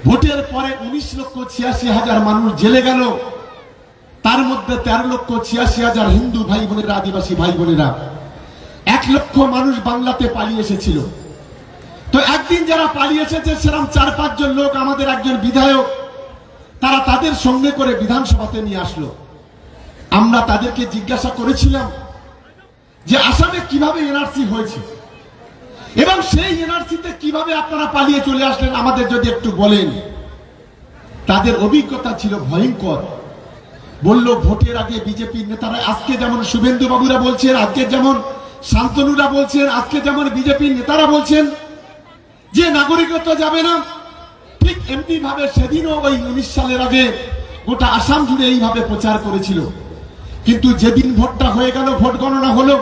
ভোটের পরে 19,86,000 মানুষ জেলে গেল। তার মধ্যে 13,86,000 হিন্দু ভাই বোনেরা, আদিবাসী ভাই বোনেরা। 1 লক্ষ মানুষ বাংলাতে পালিয়ে এসেছিল। তো একদিন যারা পালিয়ে এসেছে সেরকম 4-5 জন লোক, আমাদের একজন বিধায়ক, তারা তাদের সঙ্গে করে বিধানসভাতে নিয়ে আসলো। আমরা তাদেরকে জিজ্ঞাসা করেছিলাম যে আসামে কিভাবে এনআরসি হয়েছে এবং সেই এনআরসিতে কিভাবে আপনারা পালিয়ে চলে আসলেন, আমাদের যদি একটু বলেন। তাদের অভিজ্ঞতা ছিল ভয়ঙ্কর। বলল ভোটের আগে বিজেপির নেতারা, আজকে যেমন শুভেন্দু বাবুরা বলছেন, আজকে যেমন শান্তনুরা বলছেন, আজকে যেমন বিজেপির নেতারা বলছেন যে নাগরিকত্ব যাবে না, ঠিক এমনি ভাবে সেদিনও ওই 19 সালের আগে গোটা আসাম জুড়ে এইভাবে প্রচার করেছিল। কিন্তু যেদিন ভোটটা হয়ে গেল, ভোট গণনা হলো,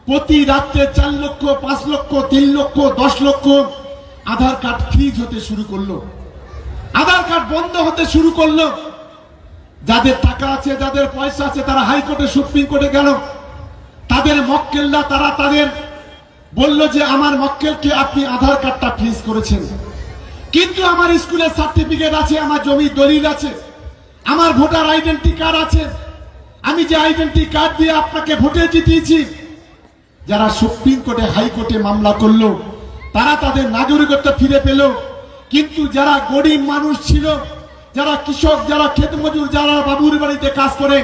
প্রতি রাত্রে 4 লক্ষ, 5 লক্ষ, 3 লক্ষ, 10 লক্ষ আধার কার্ড ফ্রিজ হতে শুরু করলো, আধার কার্ড বন্ধ হতে শুরু করলো। যাদের টাকা আছে, যাদের পয়সা আছে, তারা হাইকোর্টে, সুপ্রিম কোর্টে গেল। তাদের মক্কেলরা, তারা তাদের বলল যে আমার মক্কেলকে আপনি আধার কার্ডটা ফ্রিজ করেছেন, কিন্তু আমার স্কুলের সার্টিফিকেট আছে, আমার জমির দলিল আছে, আমার ভোটার আইডেন্টি কার্ড আছে, আমি যে আইডেন্টি কার্ড দিয়ে আপনাকে ভোটে জিতিয়েছি। যারা সুপ্রিম কোর্টে, হাইকোর্টে মামলা করলো, তারা তাদের নাগরিকত্ব ফিরে পেল। কিন্তু যারা গরিব মানুষ ছিল, যারা কৃষক, যারা ক্ষেত মজুর, যারা বাবুর বাড়িতে কাজ করে,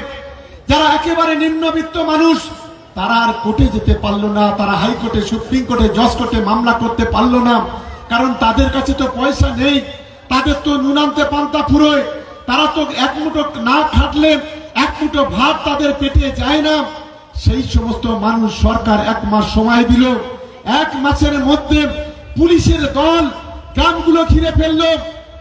যারা একেবারে নিম্নবিত্ত মানুষ, তারা আর কোর্টে যেতে পারলো না। তারা হাইকোর্টে, সুপ্রিম কোর্টে, জজ কোর্টে মামলা করতে পারলো না, কারণ তাদের কাছে তো পয়সা নেই, তাদের তো নুনান্তে পান্তা ফুরোয়, তারা তো এক মুঠো না খাটলে এক মুঠো ভাত তাদের পেটে যায় না। সেই সমস্ত মানুষ সরকার 1 মাস সময় দিল। 1 মাসের মধ্যে পুলিশের দল গ্রামগুলো ঘিরে ফেললো।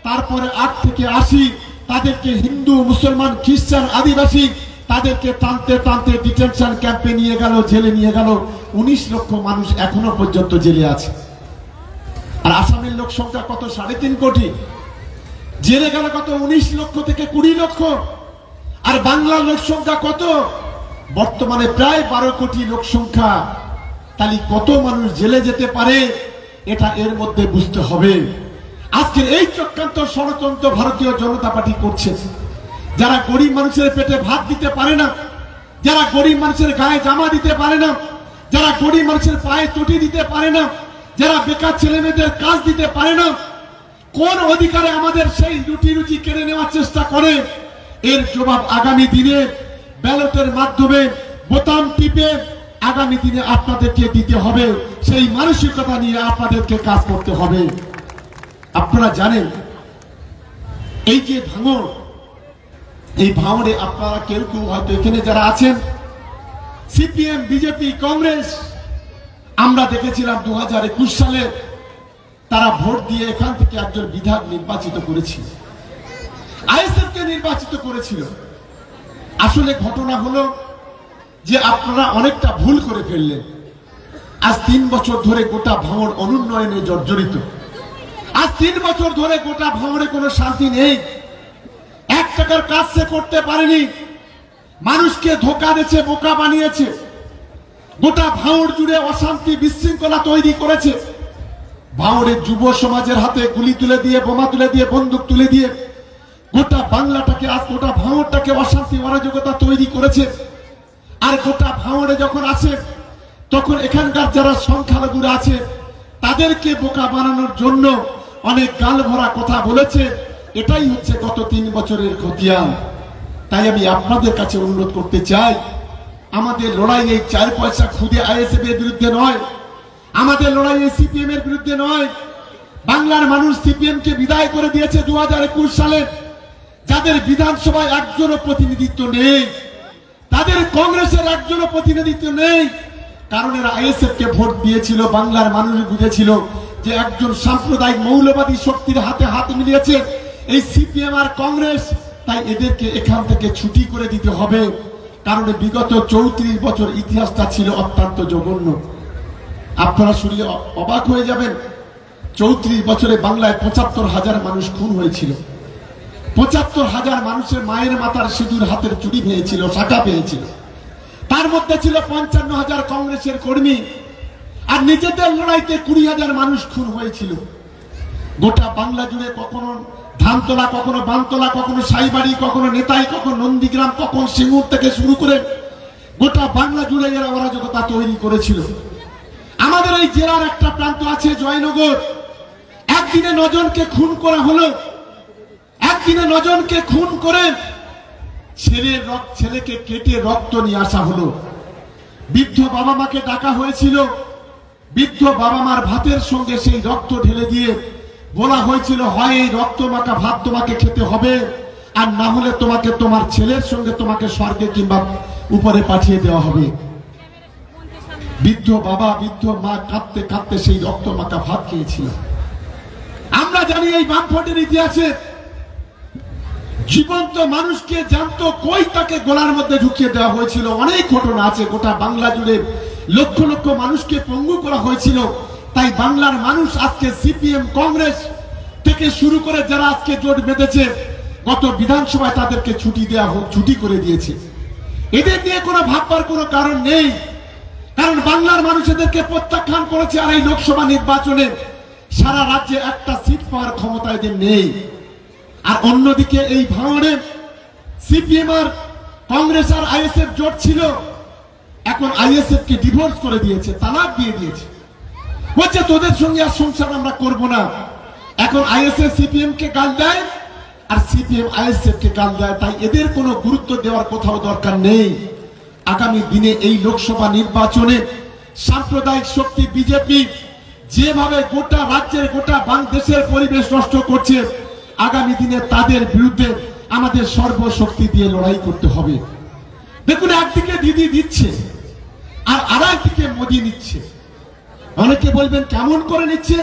তারপরে 8 থেকে 80 তাদেরকে হিন্দু, মুসলমান, খ্রিস্টান, আদিবাসী তাদেরকে টানতে টানতে ডিটেনশন ক্যাম্পে নিয়ে গেল, জেলে নিয়ে গেল। 19 লক্ষ মানুষ এখনো পর্যন্ত জেলে আছে। আর আসামের লোক সংখ্যা কত? 3.5 কোটি। জেলে গেল কত? 19 লক্ষ থেকে 20 লক্ষ। আর বাংলার লোক সংখ্যা কত? বর্তমানে প্রায় 12 কোটি লোক সংখ্যা। তাহলে কত মানুষ জেলে যেতে পারে, এটা এর মধ্যে বুঝতে হবে। আজকের এই চক্রান্ত ষড়যন্ত্র ভারতীয় জনতা পার্টি করছে। যারা গরিব মানুষের পেটে ভাত দিতে পারে না, যারা গরিব মানুষের গায়ে জামা দিতে পারে না, যারা গরিব মানুষের পায়ে চটি দিতে পারে না, যারা বেকার ছেলে মেয়েদের কাজ দিতে পারে না, কোন অধিকারে আমাদের সেই রুটি রুজি কেড়ে নেওয়ার চেষ্টা করে, এর জবাব আগামী দিনে ব্যালটের মাধ্যমে বোতাম টিপে আগামী দিনে আপনাদেরকে দিতে হবে। সেই মানসিকতা নিয়ে আপনাদেরকে কাজ করতে হবে। আপনারা জানেন এই যে ভাঙড়, এই ভাঙড়ে আপনারা কেউ কেউ হয়তো এখানে যারা আছেন, সিপিএম, বিজেপি, কংগ্রেস, আমরা দেখেছিলাম 2021 সালে তারা ভোট দিয়ে এখান থেকে একজন বিধায়ক নির্বাচিত করেছিল, আইএসএফ কে নির্বাচিত করেছিল। আসলে ঘটনা হলো যে আপনারা অনেকটা ভুল করে ফেললেন। আজ 3 বছর ধরে গোটা ভাঙড় অনুন্নয়নে জর্জরিত। আজ 3 বছর ধরে গোটা ভাঙড়ে কোনো শান্তি নেই। 1 টাকার কাজ সে করতে পারেনি, মানুষকে ধোঁকা দিয়েছে, বোকা বানিয়েছে। গোটা ভাঙড় জুড়ে অশান্তি, বিশৃঙ্খলা তৈরি করেছে। ভাঙড়ের যুব সমাজের হাতে গুলি তুলে দিয়ে, বোমা তুলে দিয়ে, বন্দুক তুলে দিয়ে গোটা বাংলাটাকে, আজ গোটা ভাঙড়টাকে অশান্তি, অরাজকতা তৈরি করেছে। আর গোটা ভাঙড়ে যখন আসে, তখন এখানকার যারা সংখ্যালঘুরা আছে তাদেরকে বোকা বানানোর জন্য অনেক গাল ভরা কথা বলেছে। এটাই হচ্ছে গত 3 বছরের খতিয়ান। তাই আমি আপনাদের কাছে অনুরোধ করতে চাই, আমাদের লড়াই এই 4 পয়সা খুদে আইএসএফ এর বিরুদ্ধে নয়, আমাদের লড়াই এই সিপিএম এর বিরুদ্ধে নয়। বাংলার মানুষ সিপিএম কে বিদায় করে দিয়েছে 2021 সালে। যাদের বিধানসভায় একজনও প্রতিনিধিত্ব নেই, তাদের কংগ্রেসের একজনও প্রতিনিধিত্ব নেই, কারণ এরা আইএসএফ কে ভোট দিয়েছিল। বাংলার মানুষ বুঝেছিল যে একজন সাম্প্রদায়িক মৌলবাদী শক্তির হাতে হাত মিলিয়েছে এই সিপিএম আর কংগ্রেস, তাই এদেরকে এখান থেকে ছুটি করে দিতে হবে। কারণ বিগত 34 বছর ইতিহাসটা ছিল অত্যন্ত জঘন্য। আপনারা শুনলে অবাক হয়ে যাবেন, 34 বছরে বাংলায় 75,000 মানুষ খুন হয়েছিল। 75,000 মানুষের মায়ের মাথার সিঁদুর হাতের চুড়ি পেয়েছিল, শাখা পেয়েছিল। তার মধ্যে ছিল 55,000 কংগ্রেসের কর্মী, আর নিজেদের লড়াইতে 20,000 মানুষ খুন হয়েছিল। গোটা বাংলা জুড়ে কখনো ধানতলা, কখনো বানতলা, কখনো সাইবাড়ি, কখনো নেতাই, কখনো নন্দীগ্রাম, কখন সিঙ্গুর থেকে শুরু করে গোটা বাংলা জুড়ে এরা অরাজকতা তৈরি করেছিল। আমাদের এই জেলার একটা প্রান্ত আছে জয়নগর, একদিনে 9 জনকে খুন করা হলো। একদিনে 9 জনকে খুন করে ছেলেকে কেটে রক্ত নিয়ে আসা হলো। বৃদ্ধ বাবা মাকে ডাকা হয়েছিল, বৃদ্ধ বাবা মার ভাতের সঙ্গে সেই রক্ত ঢেলে দিয়ে বলা হয়েছিল, হয় এই রক্ত মাখা ভাত তোমাকে খেতে হবে, আর না হলে তোমাকে তোমার ছেলের সঙ্গে তোমাকে স্বর্গে কিংবা উপরে পাঠিয়ে দেওয়া হবে। বৃদ্ধ বাবা বৃদ্ধ মা কাঁদতে কাঁদতে সেই রক্ত মাখা ভাত খেয়েছিল। আমরা জানি এই বামফ্রন্টের ইতিহাসে জীবন্ত মানুষকে জ্যান্ত কই তাকে গোলার মধ্যে ঢুকিয়ে দেওয়া হয়েছিল। অনেক ঘটনা আছে, গোটা বাংলা জুড়ে লক্ষ লক্ষ মানুষকে পঙ্গু করা হয়েছিল। তাই বাংলার মানুষ আজকে সিপিএম কংগ্রেস থেকে শুরু করে যারা আজকে জোট বেঁধেছে, গত বিধানসভায় তাদেরকে ছুটি করে দিয়েছে। এদের নিয়ে কোনো ভাববার কোনো কারণ নেই, কারণ বাংলার মানুষ এদেরকে প্রত্যাখ্যান করেছে। আর এই লোকসভা নির্বাচনে সারা রাজ্যে একটা সিট পাওয়ার ক্ষমতা এদের নেই। আর অন্যদিকে এই ভাঙড়ে সিপিএম আর কংগ্রেস আর আইএসএফ জোট ছিল, এখন আইএসএফ কে ডিভোর্স করে দিয়েছে, তালাক দিয়ে দিয়েছে। বলছে তোদের সঙ্গে আর সংসার আমরা করব না। এখন আইএসএফ সিপিএম কে গাল দেয়, আর সিপিএম আইএসএফ কে গাল দেয়। তাই এদের কোনো গুরুত্ব দেওয়ার কোথাও দরকার নেই। আগামী দিনে এই লোকসভা নির্বাচনে সাম্প্রদায়িক শক্তি বিজেপি যেভাবে গোটা রাজ্যের গোটা দেশের পরিবেশ নষ্ট করছে, আগামী দিনে তাদের বিরুদ্ধে আমাদের সর্বশক্তি দিয়ে লড়াই করতে হবে। দেখুন, একদিকে দিদি দিচ্ছে আর আরেকদিকে মোদি নিচ্ছে। অনেকে বলবেন কেমন করে নিচ্ছে?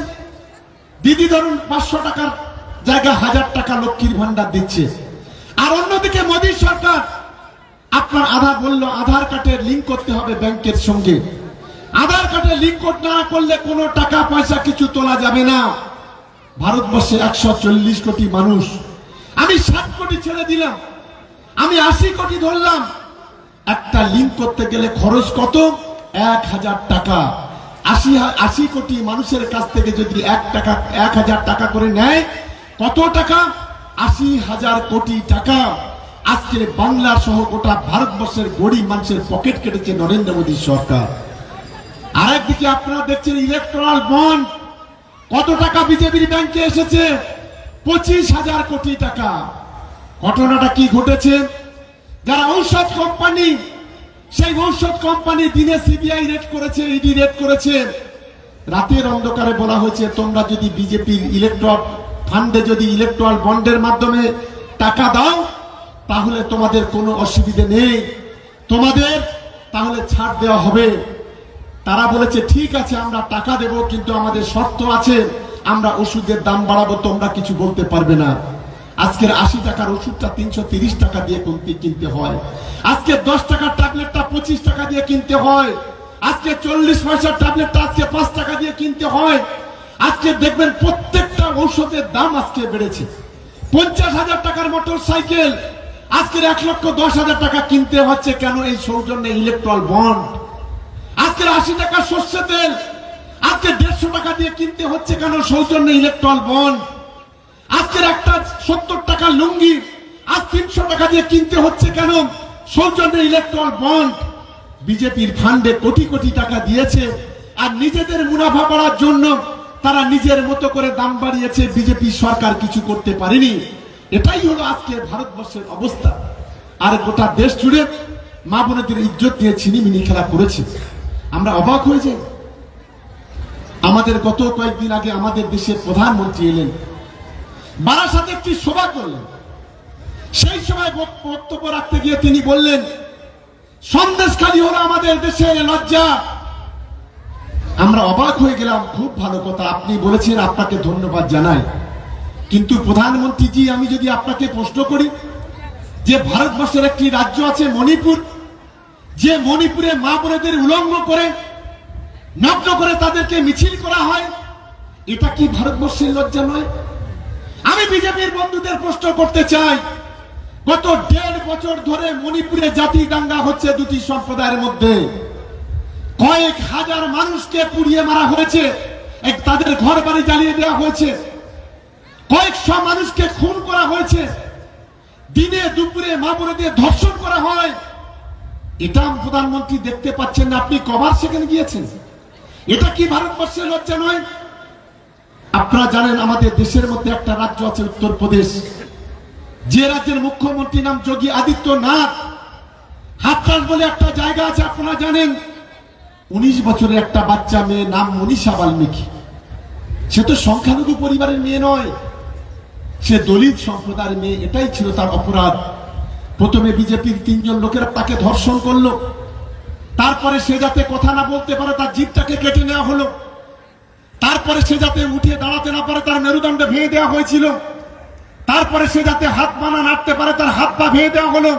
দিদি ধরুন 500 টাকার জায়গায় 1000 টাকা লক্ষ্মীর ভান্ডার দিচ্ছে, আর অন্যদিকে মোদী সরকার আপনার আধার কার্ডের লিঙ্ক করতে হবে ব্যাংকের সঙ্গে। আধার কার্ডের লিঙ্ক না করলে কোনো টাকা পয়সা কিছু তোলা যাবে না। ভারতবর্ষে 140 কোটি মানুষ, আমি 60 কোটি ছেড়ে দিলাম, আমি 80 কোটি ধরলাম। একটা লিঙ্ক করতে গেলে খরচ কত? 1000 টাকা। 80 কোটি মানুষের কাছ থেকে যদি 1000 টাকা করে নেয়, কত টাকা? 80,000 কোটি টাকা। আজকে বাংলা সহ গোটা ভারতবর্ষের গরিব মানুষের পকেট কেটেছে নরেন্দ্র মোদী সরকার। আরেকদিকে আপনারা দেখছেন ইলেকট্রাল বন্ড, কত টাকা বিজেপির ব্যাংকে এসেছে? 25,000 কোটি টাকা। ঘটনাটা কি ঘটেছে? যারা ঔষধ কোম্পানি, সেই ঔষধ কোম্পানি দিনে সিবিআই রেড করেছে, ইডি রেড করেছে। রাতের অন্ধকারে বলা হয়েছে তোমরা যদি বিজেপির ইলেকট্রাল ফান্ডে যদি ইলেকট্রাল বন্ডের মাধ্যমে টাকা দাও, তাহলে তোমাদের কোনো অসুবিধে নেই, তোমাদের তাহলে ছাড় দেওয়া হবে। তারা বলেছে ঠিক আছে আমরা টাকা দেব, কিন্তু আমাদের শর্ত আছে, আমরা ওষুধের দাম বাড়াবো, তোমরা কিছু বলতে পারবে না। আজকের 80 টাকার ওষুধটা 330 টাকা দিয়ে কিনতে হয়। আজকে 10 টাকার ট্যাবলেটটা 25 টাকা দিয়ে কিনতে হয়। আজকে 40 পয়সার ট্যাবলেটটা আজকে 5 টাকা দিয়ে কিনতে হয়। আজকে দেখবেন প্রত্যেকটা ঔষধের দাম আজকে বেড়েছে। 50,000 টাকার মোটর সাইকেল আজকের 1,10,000 টাকা কিনতে হচ্ছে। কেন? এই সৌজন্যে ইলেকট্রাল বন্ড। আজকের 80 টাকার সর্ষে তেল আজকে 150 টাকা দিয়ে কিনতে হচ্ছে। কেন? সৌজন্যে ইলেকট্রাল বন্ড। আজকের একটা 70 টাকার লুঙ্গি আজ 300 টাকা দিয়ে কিনতে হচ্ছে। কেন? সৌজন্যে ইলেকট্রাল বন্ড। বিজেপির ফান্ডে কোটি কোটি টাকা দিয়েছে, আর নিজেদের মুনাফা করার জন্য তারা নিজের মতো করে দাম বাড়িয়েছে। বিজেপি সরকার কিছু করতে পারেনি। এটাই হলো আজকে ভারতবর্ষের অবস্থা। আর গোটা দেশ জুড়ে মা বোনদের ইজ্জত নিয়ে ছিনিমিনি খেলা করেছে। আমরা অবাক হয়ে যাই। আমাদের গত কয়েকদিন আগে আমাদের দেশের প্রধানমন্ত্রী এলেন, বারাসাতে একটি সভা করলেন। সেই সময় বক্তব্য রাখতে গিয়ে তিনি বললেন সন্দেশখালী হলো আমাদের দেশের লজ্জা। আমরা অবাক হয়ে গেলাম। খুব ভালো কথা আপনি বলেছেন, আপনাকে ধন্যবাদ জানাই। কিন্তু প্রধানমন্ত্রীজি, আমি যদি আপনাকে প্রশ্ন করি যে ভারতবর্ষের একটি রাজ্য আছে মণিপুর, যে মণিপুরে মা বোনেদের উলঙ্গ করে, নগ্ন করে তাদেরকে মিছিল করা হয়, এটা কি ভারতবর্ষের লজ্জা নয়? আমি বিজেপির বন্ধুদের প্রশ্ন করতে চাই, গত 1.5 বছর ধরে মণিপুরে জাতি দাঙ্গা হচ্ছে দুটি সম্প্রদায়ের মধ্যে। কয়েক হাজার মানুষকে পুড়িয়ে মারা হয়েছে, তাদের ঘর বাড়ি জ্বালিয়ে দেওয়া হয়েছে, কয়েকশো মানুষকে খুন করা হয়েছে, দিনে দুপুরে মা বোনেদের ধর্ষণ করা হয়। এটা প্রধানমন্ত্রী দেখতে পাচ্ছেন না? আপনি কবার সেখানে গিয়েছেন? এটা কি ভারতবর্ষের লজ্জা নয়? আপনারা জানেন আমাদের দেশের মধ্যে একটা রাজ্য আছে উত্তরপ্রদেশ, যে রাজ্যের মুখ্যমন্ত্রী নাম যোগী আদিত্যনাথ। হাথরাস বলে একটা জায়গা আছে, আপনারা জানেন। 19 বছরের একটা বাচ্চা মেয়ে, নাম মনীষা বাল্মীকি। সে তো সংখ্যালঘু পরিবারের মেয়ে নয়, সে দলিত সম্প্রদায়ের মেয়ে। এটাই ছিল তার অপরাধ। প্রথমে বিজেপির 3 জন লোকেরা তাকে ধর্ষণ করলো, তারপরে সে যাতে কথা না বলতে পারে তার জিভটাকে কেটে নেওয়া হলো, তারপরে সে যাতে উঠে দাঁড়াতে না পারে তার মেরুদণ্ড ভেঙে দেওয়া হয়েছিল, তারপরে সে যাতে হাত পা না নাড়তে পারে তার হাত পা ভেঙে দেওয়া হলো।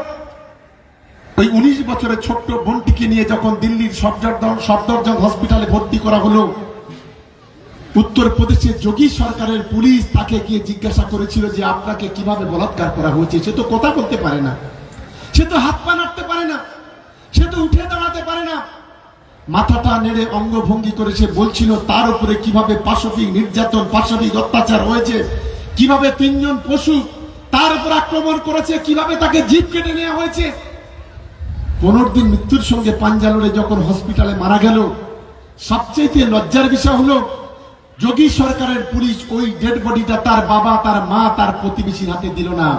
ওই 19 বছরের ছোট্ট বোনটিকে নিয়ে যখন দিল্লির সফদরজং হসপিটালে ভর্তি করা হলো, উত্তরপ্রদেশের যোগী সরকারের পুলিশ তাকে গিয়ে জিজ্ঞাসা করেছিল যে আপনাকে কিভাবে বলাৎকার করা হয়েছে। সে তো কথা বলতে পারে না, সে তো হাত পা নাড়তে পারে না, সে তো উঠে দাঁড়াতে পারে না। মাথাটা নেড়ে অঙ্গভঙ্গি করে সে বলছিল তার উপরে কিভাবে পাশবিক নির্যাতন, পাশবিক অত্যাচার হয়েছে, কিভাবে 3 জন পশু তার উপর আক্রমণ করেছে, কিভাবে তাকে জিভ কেটে নেওয়া হয়েছে। 15 দিন মৃত্যুর সঙ্গে পাঞ্জা লড়ে যখন হসপিটালে মারা গেল, সবচেয়ে লজ্জার বিষয় হলো যোগী সরকারের পুলিশ ওই ডেড বডিটা তার বাবা, তার মা, তার প্রতিবেশীর হাতে দিল না।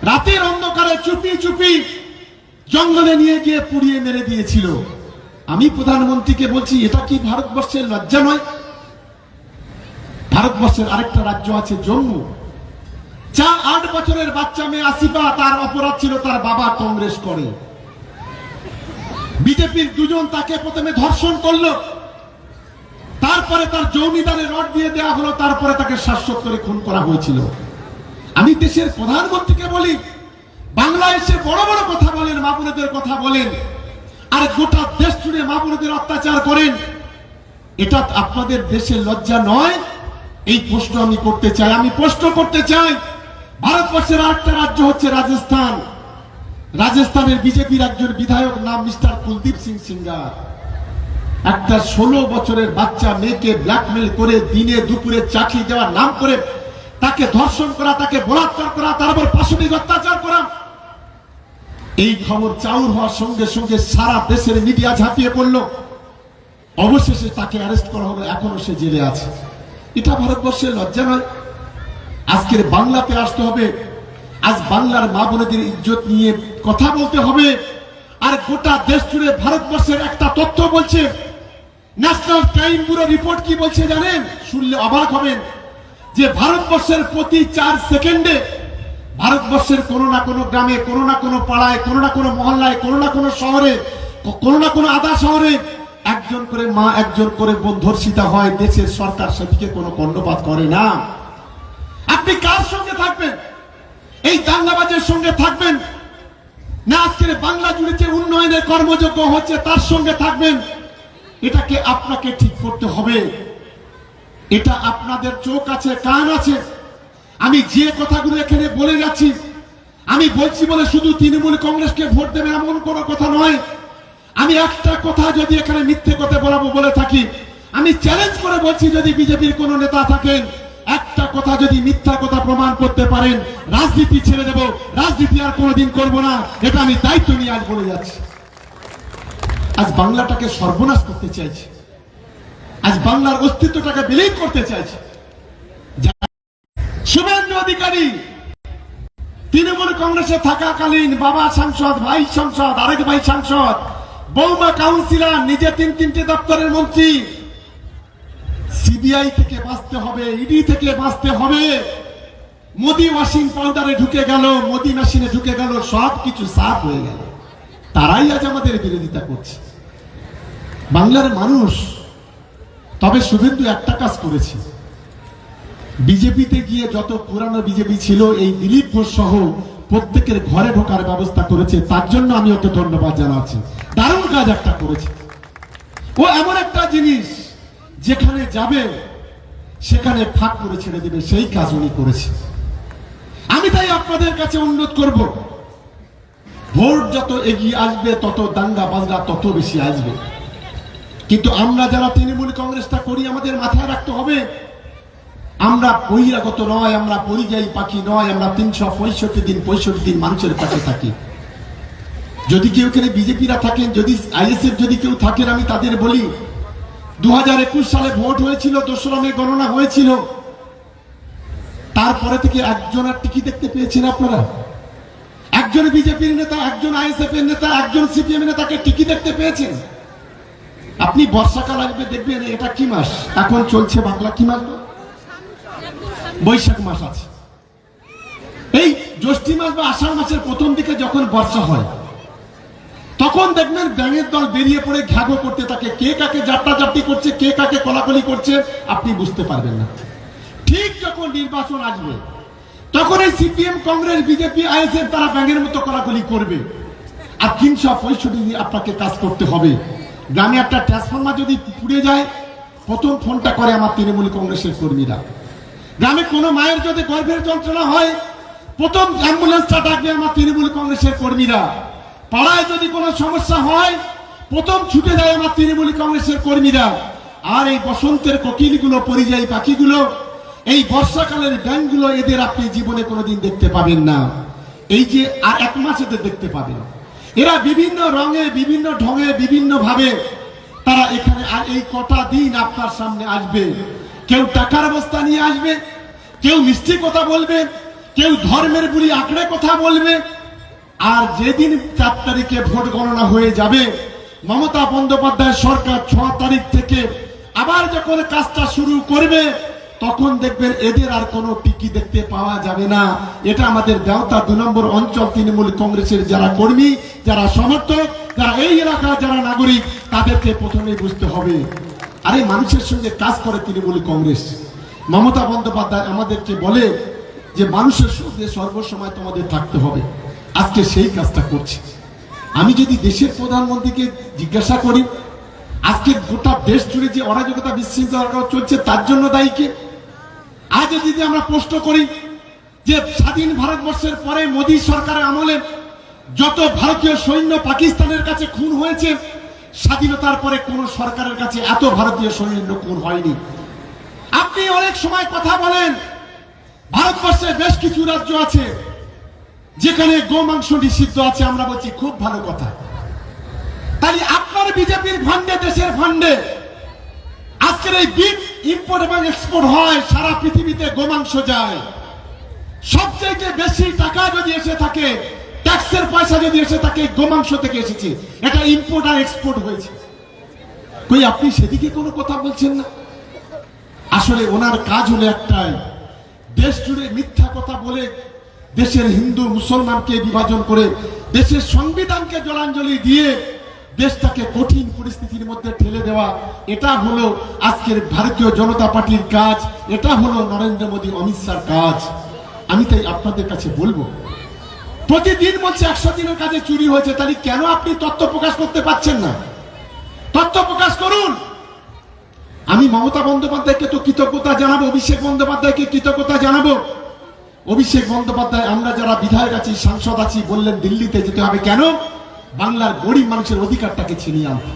রাতের অন্ধকারে চুপি চুপি জঙ্গলে নিয়ে গিয়ে পুড়িয়ে মেরে দিয়েছিল। আমি প্রধানমন্ত্রীকে বলছি, এটা কি ভারতবর্ষের লজ্জা নয়? ভারতবর্ষের আরেকটা রাজ্য আছে জম্মু, 8 বছরের বাচ্চা মেয়ে আসিফা, তার অপরাধ ছিল তার বাবা কংগ্রেস করে। বিজেপির 2 জন তাকে প্রথমে ধর্ষণ করলো, তারপরে তার যৌনিদানে রড দিয়ে দেওয়া হলো, তারপরে তাকে শ্বাসরোধ করে খুন করা হয়েছিল। আমি দেশের প্রধানমন্ত্রীকে বলি, বাংলা এসে বড় বড় কথা বলেন, মা বোনেদের কথা বলেন, আর গোটা দেশ জুড়ে মা বোনেদের অত্যাচার করেন। এটা আপনাদের দেশের লজ্জা নয়? এই প্রশ্ন আমি করতে চাই। আমি প্রশ্ন করতে চাই, ভারতবর্ষের আরেকটা রাজ্য হচ্ছে রাজস্থান। রাজস্থানের বিজেপির একজন বিধায়ক নাম মিস্টার কুলদীপ সিং সিঙ্গার। একটা 16 বছরের বাচ্চা মেয়েকে ব্ল্যাকমেল করে দিনে দুপুরে চাকরি দেওয়ার নাম করে তাকে ধর্ষণ করা, তাকে বলাৎকার করা, তার উপর পাশবিক অত্যাচার করা। এই খবর চাউর হওয়ার সঙ্গে সঙ্গে সারা দেশের মিডিয়া ঝাঁপিয়ে পড়লো। অবশেষে তাকে অ্যারেস্ট করা হলো, এখনো সে জেলে আছে। এটা ভারতবর্ষের লজ্জা নয়? আজকের বাংলাতে আসতে হবে, আজ বাংলার মা বোনেদের ইজ্জত নিয়ে কথা বলতে হবে। আর গোটা দেশ জুড়ে ভারতবর্ষের একটা তথ্য বলছে, ন্যাশনাল ক্রাইম ব্যুরো রিপোর্ট কি বলছে জানেন? শুনলে অবাক হবেন যে ভারতবর্ষের প্রতি 4 সেকেন্ডে ভারতবর্ষের কোনো না কোনো গ্রামে, কোনো না কোনো পাড়ায়, কোনো না কোনো মহল্লায়, কোনো না কোনো শহরে, কোনো না কোনো আধা শহরে একজন করে মা, একজন করে বোন ধর্ষিতা হয়। দেশের সরকার সেদিকে কোনো কর্ণপাত করে না। আপনি কার সঙ্গে থাকবেন? এই দাঙ্গাবাজের সঙ্গে থাকবেন না আজকের বাংলা জুড়ে যে উন্নয়নের কর্মযজ্ঞ হচ্ছে তার সঙ্গে থাকবেন? এটাকে আপনাকে ঠিক করতে হবে। এটা আপনাদের চোখ আছে, কান আছে। আমি যে কথাগুলো এখানে বলে যাচ্ছি, আমি বলছি বলে শুধু তৃণমূল কংগ্রেসকে ভোট দেবে এমন কোনো কথা নয়। আমি একটা কথা যদি এখানে মিথ্যে কথা বলে থাকি, আমি চ্যালেঞ্জ করে বলছি, যদি বিজেপির কোন নেতা থাকেন, একটা কথা যদি মিথ্যা কথা প্রমাণ করতে পারেন, রাজনীতি ছেড়ে দেব, রাজনীতি আর কোনোদিন করব না। এটা আমি দায়িত্ব নিয়ে আজ বলে যাচ্ছি। আজ বাংলাটাকে সর্বনাশ করতে চাইছে, আজ বাংলার অস্তিত্বটাকে বিলীন করতে চাইছে। শুভেন্দু অধিকারী তৃণমূল কংগ্রেসে থাকাকালীন বাবা সাংসদ, ভাই সাংসদ, আরেক ভাই সাংসদ, বৌমা কাউন্সিলর, নিজে 3-3টে দপ্তরের মন্ত্রী। সিবিআই থেকে বাঁচতে হবে, ইডি থেকে বাঁচতে হবে। মোদি ওয়াশিং পাউডারে ঢুকে গেল, মোদি মেশিনে ঢুকে গেল, সবকিছু সাফ হয়ে গেল। তারাই আজ আমাদের বিরোধিতা করছে। বাংলার মানুষ তবে শুভেন্দু একটা কাজ করেছে, বিজেপিতে গিয়ে যত পুরানো বিজেপি ছিল এই দিলীপ ঘোষ সহ প্রত্যেকের ঘরে ঢোকার ব্যবস্থা করেছে, তার জন্য আমি ওকে ধন্যবাদ জানাচ্ছি। দারুণ কাজ একটা করেছে। ও এমন একটা জিনিস যেখানে যাবে সেখানে ফাঁক করে ছেড়ে দেবে, সেই কাজ উনি করেছে। আমি তাই আপনাদের কাছে অনুরোধ করব, ভোট যত এগিয়ে আসবে তত দাঙ্গা বাজনা তত বেশি আসবে, কিন্তু আমরা যারা তৃণমূল কংগ্রেসটা করি আমাদের মাথায় রাখতে হবে আমরা বহিরাগত নয়, আমরা পরিযায়ী পাখি নয়, আমরা 365 দিন 65 দিন মানুষের কাছে থাকি। যদি কেউ এখানে বিজেপিরা থাকেন, যদি আইএসএফ যদি কেউ থাকেন, আমি তাদের বলি 2021 সালে ভোট হয়েছিল, 2রা মে গণনা হয়েছিল, তারপরে থেকে একজনের টিকি দেখতে পেয়েছেন আপনারা? একজন বিজেপির নেতা, একজন আইএসএফ এর নেতা, একজন সিপিএম নেতাকে টিকি দেখতে পেয়েছেন? আপনি বর্ষাকাল আসবে দেখবেন এটা কি মাস এখন চলছে, বাংলা কি মাস? বৈশাখ মাস আছে। এই জ্যৈষ্ঠ মাস বা আষাঢ় মাসের প্রথম দিকে যখন বর্ষা হয় তখন দেখবেন ব্যাঙের দল বেরিয়ে পড়ে ঘ্যাগো করতে থাকে, কে কাকে জাপটাজাপটি করছে, কে কাকে কলাকলি করছে আপনি বুঝতে পারবেন না। ঠিক যখন নির্বাচন আসবে তখন এই সিপিএম কংগ্রেস বিজেপি আইএসএফ তারা ব্যাঙের মতো কলাকলি করবে, আর 365 দিন আপনাকে কাজ করতে হবে। গ্রামে একটা ট্রান্সফরমার যদি পুড়ে যায় প্রথম ফোনটা করে আমার তৃণমূল কংগ্রেসের কর্মীরা। গ্রামে কোনো মায়ের যদি গর্ভের যন্ত্রণা হয় প্রথম অ্যাম্বুলেন্সটা ডাকবে আমার তৃণমূল কংগ্রেসের কর্মীরা। পাড়ায় যদি কোনো সমস্যা হয় প্রথম ছুটে যায় আমার তৃণমূল কংগ্রেসের কর্মীরা। আর এই বসন্তের কোকিলগুলো, পরিযায়ী পাখিগুলো, এই বর্ষাকালের ব্যাঙগুলো, এদের আপনি জীবনে কোনোদিন দেখতে পাবেন না। এই যে আর 1 মাস এদের দেখতে পাবেন। এরা বিভিন্ন রঙে, বিভিন্ন ঢঙে, বিভিন্ন ভাবে তারা এখানে আর এই কটা দিন আপনার সামনে আসবে। কেউ টাকার বস্তা নিয়ে আসবে, কেউ মিষ্টি কথা বলবে, কেউ ধর্মের বুলি আঁকড়ে কথা বলবে। আর যেদিন 4 তারিখে ভোট গণনা হয়ে যাবে, মমতা বন্দ্যোপাধ্যায় সরকার 6 তারিখ থেকে আবার যখন কাজটা শুরু করবে তখন দেখবেন এদের আর কোনো টিকি দেখতে পাওয়া যাবে না। এটা আমাদের দেওতা 2 নম্বর অঞ্চল তৃণমূল কংগ্রেসের যারা কর্মী, যারা সমর্থক, যারা এই এলাকার যারা নাগরিক, তাদেরকে প্রথমে বুঝতে হবে। আরে মানুষের সঙ্গে কাজ করে তৃণমূল কংগ্রেস। মমতা বন্দ্যোপাধ্যায় আমাদেরকে বলে যে মানুষের সঙ্গে সর্বসময় তোমাদের থাকতে হবে, আজকে সেই কাজটা করছে। আমি যদি দেশের প্রধানমন্ত্রীকে জিজ্ঞাসা করি আজকে গোটা দেশ জুড়ে যে অরাজকতা বিশৃঙ্খলা চলছে তার জন্য দায়ী কে? আজ যদি আমরা প্রশ্ন করি যে স্বাধীন ভারতবর্ষের পরে মোদী সরকারের আমলে যত ভারতীয় সৈন্য পাকিস্তানের কাছে খুন হয়েছে, স্বাধীনতার পরে কোন সরকারের কাছে এত ভারতীয় সৈন্য খুন হয়নি। আপনি অনেক সময় কথা বলেন ভারতবর্ষে বেশ কিছু রাজ্য আছে যেখানে গোমাংস নিষিদ্ধ আছে, আমরা বলছি খুব ভালো কথা। তাহলে আপনার বিজেপির ফান্ডে, দেশের ফান্ডে আজকের এই বিগ ইম্পোর্ট এবং এক্সপোর্ট হয়, সারা পৃথিবীতে গোমাংস যায়। সবচেয়ে বেশি টাকা যদি এসে থাকে, ট্যাক্সের পয়সা যদি এসে থাকে, গোমাংস থেকে এসেছে, এটা ইম্পোর্ট আর এক্সপোর্ট হয়েছে। কই আপনি সেদিকে কোনো কথা বলছেন না। আসলে ওনার কাজ হলো একটাই, দেশ জুড়ে মিথ্যা কথা বলে দেশের হিন্দু মুসলমানকে বিভাজন করে দেশের সংবিধানকে জলাঞ্জলি দিয়ে দেশটাকে কঠিন পরিস্থিতির মধ্যে ঠেলে দেওয়া। এটা হলো আজকের ভারতীয় জনতা পার্টির কাজ, এটা হলো নরেন্দ্র মোদী, অমিত শাহর কাজ। আমি তাই আপনাদের কাছে বলবো, প্রতিদিন বলছে 100 দিনের কাজে চুরি হয়েছে, তাহলে কেন আপনি তথ্য প্রকাশ করতে পারছেন না? তথ্য প্রকাশ করুন। আমি মমতা বন্দ্যোপাধ্যায়কে তো কৃতজ্ঞতা জানাবো, অভিষেক বন্দ্যোপাধ্যায়কে কৃতজ্ঞতা জানাবো। অভিষেক বন্দ্যোপাধ্যায়, আমরা যারা বিধায়ক আছি, সাংসদ আছি, বললেন দিল্লিতে যেতে হবে। কেন? বাংলার গরিব মানুষের অধিকারটাকে ছিনিয়ে আনতে।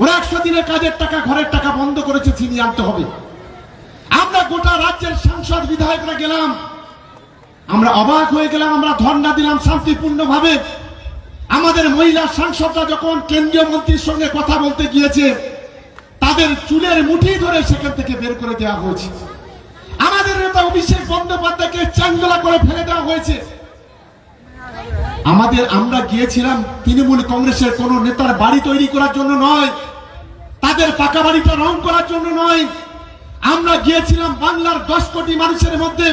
ওরা 100 দিনের কাজের টাকা, ঘরের টাকা বন্ধ করেছে, ছিনিয়ে আনতে হবে। আমরা গোটা রাজ্যের সাংসদ বিধায়করা গেলাম, আমরা অবাক হয়ে গেলাম, আমরা ধর্ণা দিলাম শান্তিপূর্ণ ভাবে। আমাদের মহিলা সাংসদরা যখন কেন্দ্রীয় মন্ত্রীর সঙ্গে কথা বলতে গিয়েছে, তাদের চুলের মুঠি ধরে সেখান থেকে বের করে দেওয়া হয়েছে। আমাদের নেতা অভিষেক বন্দ্যোপাধ্যায়কে চাঙ্গলা করে ফেলে দেওয়া হয়েছে। আমরা গিয়েছিলাম তৃণমূল কংগ্রেসের কোন নেতার বাড়ি তৈরি করার জন্য নয়, তাদের পাকা বাড়িটা রং করার জন্য নয়। আমরা গিয়েছিলাম বাংলার 10 কোটি মানুষের মধ্যে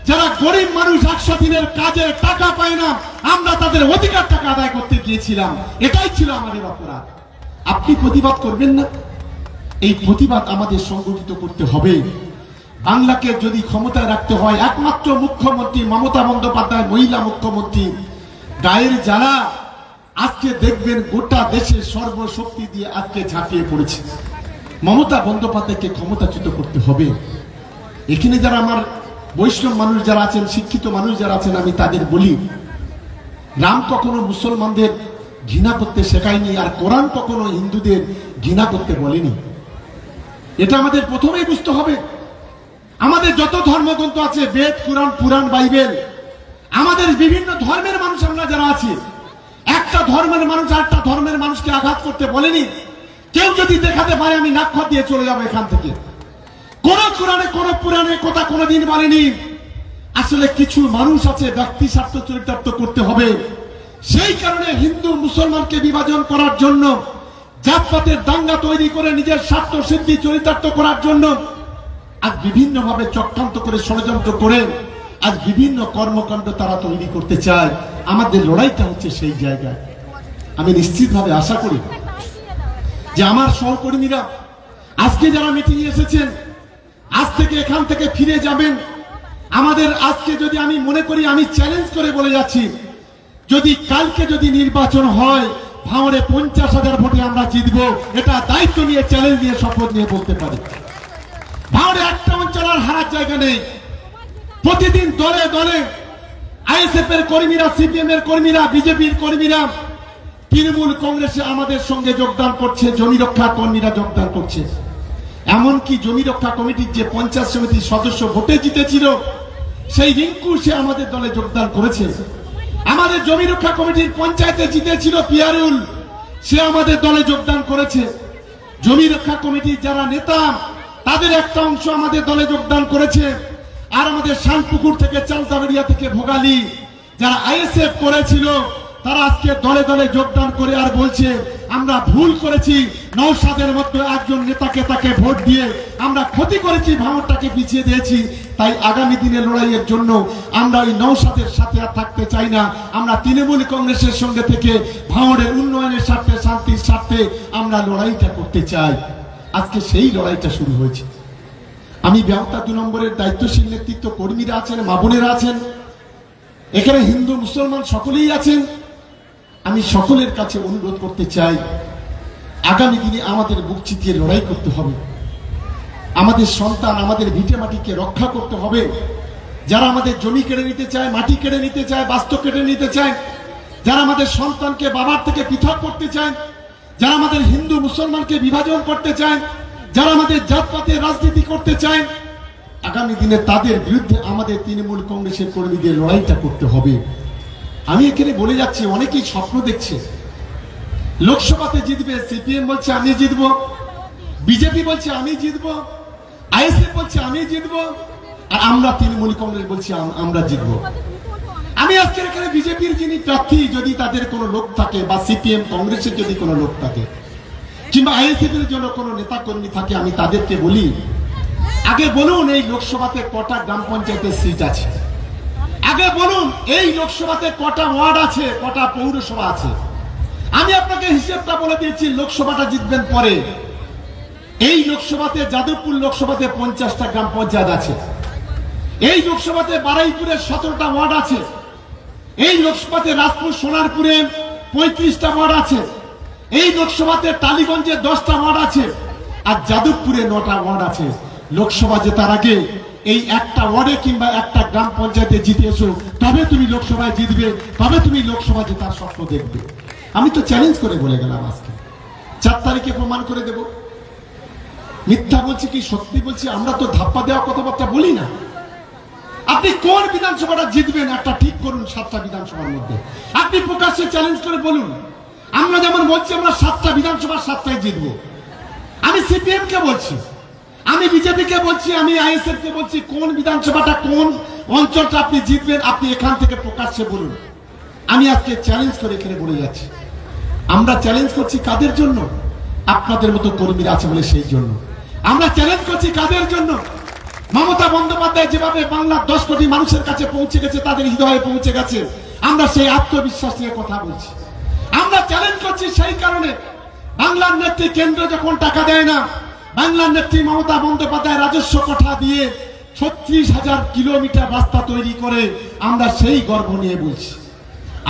যারা গরিব মানুষ 100 দিনের কাজে টাকা পায় না, আমরা তাদের অধিকার টাকা আদায় করতে গিয়েছিলাম। এটাই ছিল আমাদের অপরাধ। আপনি প্রতিবাদ করবেন না? এই প্রতিবাদ আমাদের সংগঠিত করতে হবে। বাংলাকে যদি ক্ষমতায় রাখতে হয়, একমাত্র মুখ্যমন্ত্রী মমতা বন্দ্যোপাধ্যায়, মহিলা মুখ্যমন্ত্রী, গায়ের যারা আজকে দেখবেন গোটা দেশে সর্বশক্তি দিয়ে আজকে ঝাঁপিয়ে পড়েছে। মমতা বন্দ্যোপাধ্যায়কে ক্ষমতাচ্যুত করতে হবে। এখানে যারা আমার বৈষ্ণব মানুষ যারা আছেন, শিক্ষিত মানুষ যারা আছেন, আমি তাদের বলি, রাম কখনো মুসলমানদের ঘৃণা করতে শেখায়নি, আর কোরআন কখনো হিন্দুদের ঘৃণা করতে বলেনি। এটা আমাদের প্রথমেই বুঝতে হবে। আমাদের যত ধর্মগ্রন্থ আছে, বেদ, কোরআন, পুরাণ, বাইবেল, আমাদের বিভিন্ন ধর্মের মানুষ আমরা যারা আছি, একটা ধর্মের মানুষ আরেকটা ধর্মের মানুষকে আঘাত করতে বলেনি। কেউ যদি দেখাতে পারে আমি নাক্ষর দিয়ে চলে যাবো এখান থেকে, কোন কোরআনে কোন পুরাণে কথা কোনোদিন বলেনি। আসলে কিছু মানুষ আছে ব্যক্তি স্বার্থ চরিতার্থ করতে হবে, সেই কারণে হিন্দু মুসলমানকে বিভাজন করার জন্য, জাতপাতের দাঙ্গা তৈরি করে নিজের স্বার্থ সিদ্ধি চরিতার্থ করার জন্য আজ বিভিন্ন ভাবে চক্রান্ত করে, ষড়যন্ত্র করে আজ বিভিন্ন কর্মকাণ্ড তারা তৈরি করতে চায়। আমাদের লড়াইটা হচ্ছে সেই জায়গায়। আমি নিশ্চিতভাবে আশা করি যে আমার সহকর্মীরা আজকে যারা মিটিং এসেছেন, আজ থেকে এখান থেকে ফিরে যাবেন। আমাদের আজকে যদি আমি মনে করি, আমি চ্যালেঞ্জ করে বলে যাচ্ছি, যদি কালকে যদি নির্বাচন হয়, ভাঙড়ে 50,000 ভোটে আমরা জিতবো, এটা দায়িত্ব নিয়ে, চ্যালেঞ্জ নিয়ে, শপথ নিয়ে বলতে পারি। ভাঙড়ে একটা অঞ্চল আর হারার জায়গা নেই। প্রতিদিন দলে দলে আইএসএফ এর কর্মীরা, সিপিএম এর কর্মীরা, বিজেপির কর্মীরা, তৃণমূল কংগ্রেসে আমাদের সঙ্গে যোগদান করছে, জমি রক্ষা কর্মীরা যোগদান করছে। এমনকি জমি রক্ষা কমিটির যে পঞ্চায়েত সমিতির সদস্য ভোটে জিতেছিল, সেই রিঙ্কু সে আমাদের দলে যোগদান করেছে। আমাদের জমি রক্ষা কমিটির পঞ্চায়েতে জিতেছিল পিয়ারুল, সে আমাদের দলে যোগদান করেছে। জমি রক্ষা কমিটির যারা নেতা, তাদের একটা অংশ আমাদের দলে যোগদান করেছে। আর আমাদের শানপুকুর থেকে, চালতাবাড়িয়া থেকে, ভোগালী যারা আইএসএফ করেছিল, তারা আজকে দলে দলে যোগদান করে আর বলছে আমরা ভুল করেছি, নওশাদের মধ্যে একজন নেতাকে তাকে ভোট দিয়ে আমরা ক্ষতি করেছি, ভাঙড়টাকে পিছিয়ে দিয়েছি। তাই আগামী দিনে লড়াইয়ের জন্য আমরা ওই নওশাদের সাথে আর থাকতে চাই না। আমরা তৃণমূল কংগ্রেসের সঙ্গে থেকে ভাঙড়ের উন্নয়নের স্বার্থে, শান্তির স্বার্থে আমরা লড়াইটা করতে চাই। আজকে সেই লড়াইটা শুরু হয়েছে। আমি ব্যবতা 2 নম্বরের দায়িত্বশীল নেতৃত্ব কর্মীরা আছেন, মা বোনেরা আছেন, এখানে হিন্দু মুসলমান সকলেই আছেন। আমি সকলের কাছে অনুরোধ করতে চাই, আগামী দিনে আমাদের বুক চিতিয়ে লড়াই করতে হবে। আমাদের সন্তান, আমাদের ভিটে মাটিকে রক্ষা করতে হবে। যারা আমাদের জমি কেড়ে নিতে চায়, মাটি কেড়ে নিতে চায়, বাস্তু কেড়ে নিতে চায়, যারা আমাদের সন্তানকে বাবার থেকে পৃথক করতে চায়, যারা আমাদের হিন্দু মুসলমানকে বিভাজন করতে চায়, যারা আমাদের জাতপাতের রাজনীতি করতে চায়, আগামী দিনে তাদের বিরুদ্ধে আমাদের তৃণমূল কংগ্রেসের কর্মীদের লড়াইটা করতে হবে। আমি এখানে বলে যাচ্ছি, অনেকেই স্বপ্ন দেখছে লোকসভাতে জিতবে। সিপিএম বলছে আমি জিতবো, বিজেপি বলছে আমি জিতবো, আইএসএফ বলছে আমি জিতবো, আর আমরা তৃণমূল কংগ্রেস বলছি আমরা জিতবো। আমি আজকে এখানে বিজেপির যিনি প্রার্থী, যদি তাদের কোনো লোক থাকে, বা সিপিএম কংগ্রেসের যদি কোনো লোক থাকে, কিংবা আইএসএফ এর জন্য কোনো নেতা কর্মী থাকে, আমি তাদেরকে বলি, আগে বলুন এই লোকসভাতে কটা গ্রাম পঞ্চায়েতের সিট আছে? আগে বলুন এই লোকসভাতে কটা ওয়ার্ড আছে, কটা পৌরসভা আছে? আমি আপনাকে হিসেবটা বলে দিয়েছি, লোকসভাটা জিতবেন পরে। এই লোকসভাতে, যাদবপুর লোকসভাতে 50টা গ্রাম পঞ্চায়েত আছে। এই লোকসভাতে বারুইপুরে 17টা ওয়ার্ড আছে। এই লোকসভাতে রাজপুর সোনারপুরে 35টা ওয়ার্ড আছে। এই লোকসভাতে টালিগঞ্জে 10টা ওয়ার্ড আছে, আর যাদবপুরে 9টা ওয়ার্ড আছে। লোকসভা জেতার আগে এই একটা ওয়ার্ডে কিংবা একটা গ্রাম পঞ্চায়েতে জিতে এসো, তবে তুমি লোকসভায় জিতবে, তবে তুমি লোকসভা জেতার স্বপ্ন দেখবে। আমি তো চ্যালেঞ্জ করে বলে গেলাম, আজকে 4 তারিখে প্রমাণ করে দেব। মিথ্যা বলছি কি সত্যি বলছি, আমরা তো ধাপ্পা দেওয়া কথাবার্তা বলি না। আপনি কোন বিধানসভাটা জিতবেন একটা ঠিক করুন, 7টা বিধানসভার মধ্যে আপনি প্রকাশ্যে চ্যালেঞ্জ করে বলুন। আমরা যেমন বলছি আমরা 7টা বিধানসভা 7টাই জিতবো। আমি সিপিএম কে বলছি, আমি বিজেপি কে বলছি, আমি আইএসএফ কে বলছি, কোন বিধানসভাটা কোন অঞ্চলটা আপনি জিতবেন আপনি এখান থেকে প্রকাশ্যে বলুন। আমি আজকে চ্যালেঞ্জ করে এখানে বলে যাচ্ছি। আমরা চ্যালেঞ্জ করছি কাদের জন্য? আপনাদের মতো কর্মীরা আছে বলে সেই জন্য। আমরা চ্যালেঞ্জ করছি কাদের জন্য? মমতা বন্দ্যোপাধ্যায় যেভাবে বাংলার 10 কোটি মানুষের কাছে পৌঁছে গেছে, তাদের হৃদয়ে পৌঁছে গেছে, আমরা সেই আত্মবিশ্বাস নিয়ে কথা বলছি। আমরা চ্যালেঞ্জ করছি সেই কারণে, বাংলার নেত্রী কেন্দ্র যখন টাকা দেয় না, বাংলার নেত্রী মমতা বন্দ্যোপাধ্যায় রাজস্ব কোঠা দিয়ে 36,000 কিলোমিটার রাস্তা তৈরি করে, আমরা সেই গর্ব নিয়ে বলছি।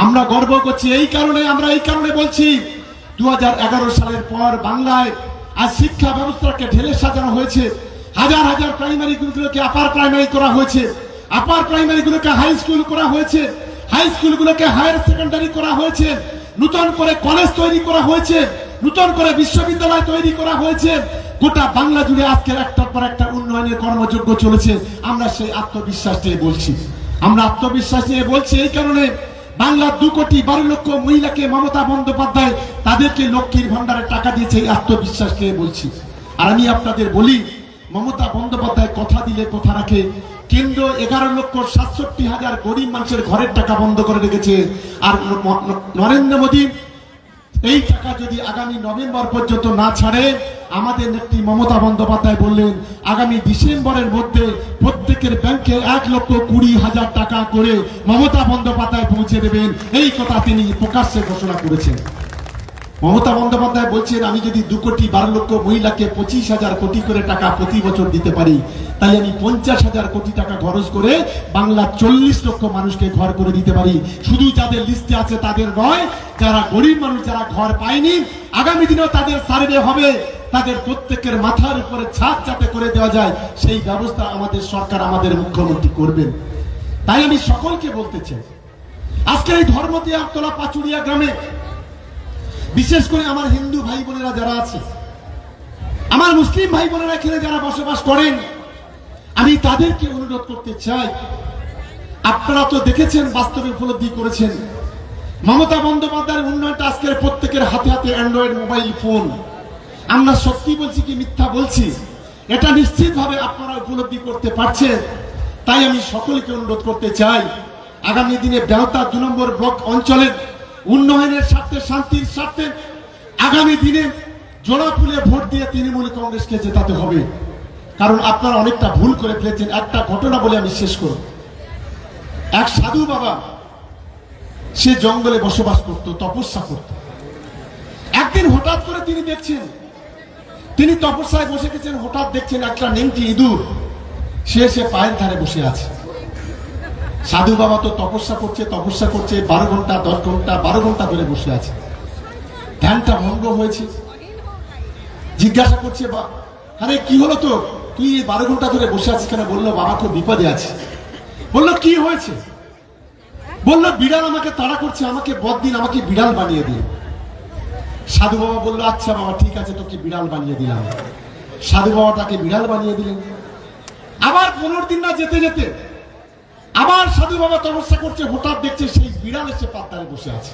আমরা গর্ব করছি এই কারণে, আমরা এই কারণে বলছি 2011 সালের পর বাংলায় আজ শিক্ষা ব্যবস্থাকে ঢেলে সাজানো হয়েছে। হাজার হাজার প্রাইমারি স্কুলগুলোকে আপার প্রাইমারি করা হয়েছে, আপার প্রাইমারি গুলোকে হাই স্কুল করা হয়েছে, হাই স্কুলগুলোকে হায়ার সেকেন্ডারি করা হয়েছে, নতুন করে কলেজ তৈরি করা হয়েছে, নতুন করে বিশ্ববিদ্যালয় তৈরি করা হয়েছে। গোটা বাংলা জুড়ে আজকের একটার পর একটা উন্নয়নের কর্মযজ্ঞ চলেছে। আমরা সেই আত্মবিশ্বাস নিয়ে বলছি, আমরা আত্মবিশ্বাস নিয়ে বলছি এই কারণে, বাংলার 2,12,00,000 মহিলাকে মমতা বন্দ্যোপাধ্যায় তাদেরকে লক্ষ্মীর ভান্ডারে টাকা দিয়েছে, এই আত্মবিশ্বাস নিয়ে বলছি। আর আমি আপনাদের বলি, মমতা বন্দ্যোপাধ্যায় কথা দিলে কথা রাখে। কেন্দ্র 11,67,000 গরিব মানুষের ঘরের টাকা বন্ধ করে রেখেছে। আর নরেন্দ্র মোদী এই টাকা যদি আগামী নভেম্বর পর্যন্ত না ছাড়ে, আমাদের নেত্রী মমতা বন্দ্যোপাধ্যায় বললেন আগামী ডিসেম্বরের মধ্যে প্রত্যেকের ব্যাংকে 1,20,000 টাকা করে মমতা বন্দ্যোপাধ্যায় পৌঁছে দেবেন, এই কথা তিনি প্রকাশ্যে ঘোষণা করেছেন। মমতা বন্দ্যোপাধ্যায় বলছেন আমি যদি 2,12,00,000 মহিলাকে 25,000 কোটি করে টাকা প্রতি বছর দিতে পারি, তাহলে আমি 50,000 কোটি টাকা খরচ করে বাংলার 40 লক্ষ মানুষকে ঘর করে দিতে পারি। শুধু যাদের লিস্টে আছে তাদের নয়, যারা গরিব মানুষ, যারা ঘর পায়নি, আগামী দিনেও তাদের সার্ভে হবে, তাদের প্রত্যেকের মাথার উপরে ছাদ যাতে করে দেওয়া যায় সেই ব্যবস্থা আমাদের সরকার, আমাদের মুখ্যমন্ত্রী করবেন। তাই আমি সকলকে বলতে চাই, আজকে এই ধর্মদিয়ারতলা পাচুরিয়া গ্রামে বিশেষ করে আমার হিন্দু ভাই বোনেরা যারা আছে, আমার মুসলিম ভাই বোনেরা এখানে যারা বসবাস করেন, আমি তাদেরকে অনুরোধ করতে চাই, আপনারা তো দেখেছেন, বাস্তবে উপলব্ধি করেছেন, মমতা বন্দ্যোপাধ্যায়ের উন্নয়নটা আজকের প্রত্যেকের হাতে হাতে অ্যান্ড্রয়েড মোবাইল ফোন। আমরা সত্যি বলছি কি মিথ্যা বলছি, এটা নিশ্চিতভাবে আপনারা উপলব্ধি করতে পারছেন। তাই আমি সকলকে অনুরোধ করতে চাই, আগামী দিনে বেহতা 2 নম্বর ব্লক অঞ্চলের উন্নয়নের স্বার্থে, শান্তির স্বার্থে আগামী দিনে জোড়া ফুলে ভোট দিয়ে তৃণমূল কংগ্রেসকে জেতাতে হবে। কারণ আপনারা অনেকটা ভুল করে ফেলেছেন। একটা ঘটনা বলে আমি শেষ করব। এক সাধু বাবা, সে জঙ্গলে বসবাস করত, তপস্যা করত। একদিন হঠাৎ করে তিনি দেখছেন, তিনি তপস্যায় বসে গেছেন, হঠাৎ দেখছেন একটা নেংটি ইঁদুর সে পায়ের ধারে বসে আছে। সাধু বাবা তো তপস্যা করছে 12 ঘন্টা 10 ঘন্টা 12 ঘন্টা ধরে বসে আছে। ধ্যানটা ভঙ্গ হয়েছে। জিজ্ঞাসা করছে, আরে কি হলো তো, তুই 12 ঘন্টা ধরে বসে আছিস কেন? বললো বাবা খুব বিপদে আছে। বললো কি হয়েছে? বললো বিড়াল আমাকে তাড়া করছে, আমাকে বদ দিন, আমাকে বিড়াল বানিয়ে দিন। সাধু বাবা বললো আচ্ছা বাবা ঠিক আছে, তোকে বিড়াল বানিয়ে দিলাম। সাধু বাবা তাকে বিড়াল বানিয়ে দিলেন। আবার 15 দিন না যেতে যেতে আবার সাধু বাবা তপস্যা করছে, হঠাৎ দেখছে সেই বিড়াল এসে পাতারে বসে আছে।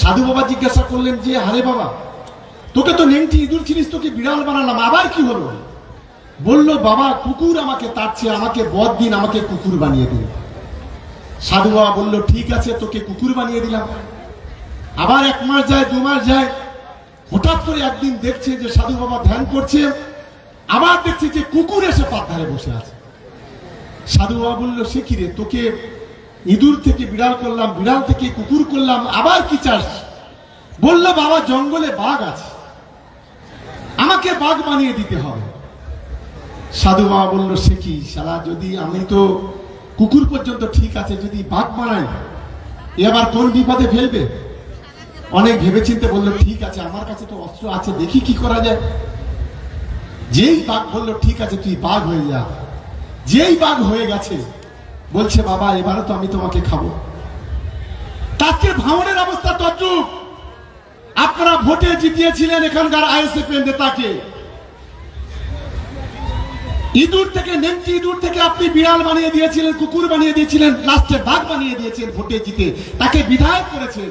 সাধু বাবা জিজ্ঞাসা করলেন যে আরে বাবা, তোকে তো নেংটি ইঁদুর ছিলিস, তোকে বিড়াল বানালাম, আবার কি হলো? বলল বাবা কুকুর আমাকে তাড়ছে, আমাকে বদ দিন, আমাকে কুকুর বানিয়ে দিন। সাধু বাবা বলল ঠিক আছে, তোকে কুকুর বানিয়ে দিলাম। আবার 1 মাস যায়, 2 মাস যায়, হঠাৎ করে একদিন দেখছে যে সাধু বাবা ধ্যান করছে, আবার দেখছে যে কুকুর এসে পাতারে বসে আছে। সাধু বাবা বলল সে কি রে, তোকে ইঁদুর থেকে বিড়াল করলাম, বিড়াল থেকে কুকুর করলাম, আবার কি চাস? বলল বাবা জঙ্গলে বাঘ আছে, আমাকে বাঘ বানিয়ে দিতে হবে। সাধু বাবা বলল সে কি শালা, যদি আমি তো কুকুর পর্যন্ত ঠিক আছে, যদি বাঘ বানাই এ আবার কোন বিপদে ফেলবে? অনেক ভেবেচিন্তে বলল ঠিক আছে, আমার কাছে তো অস্ত্র আছে, দেখি কি করা যায়। যেই বাঘ বলল ঠিক আছে তুই বাঘ হয়ে যা, যেই বাঘ হয়ে গেছে বলছে বাবা এবারে তো আমি তোমাকে খাবো। তাকে ভাঙনের অবস্থা তদ্রুপ। আপনারা ভোটে জিতিয়েছিলেন এখানকার আইএসএফ নেতাকে, ইঁদুর থেকে, নেংটি ইঁদুর থেকে আপনি বিড়াল বানিয়ে দিয়েছিলেন, কুকুর বানিয়ে দিয়েছিলেন, লাস্টে বাঘ বানিয়ে দিয়েছেন ভোটে জিতে, তাকে বিধায়ক করেছেন।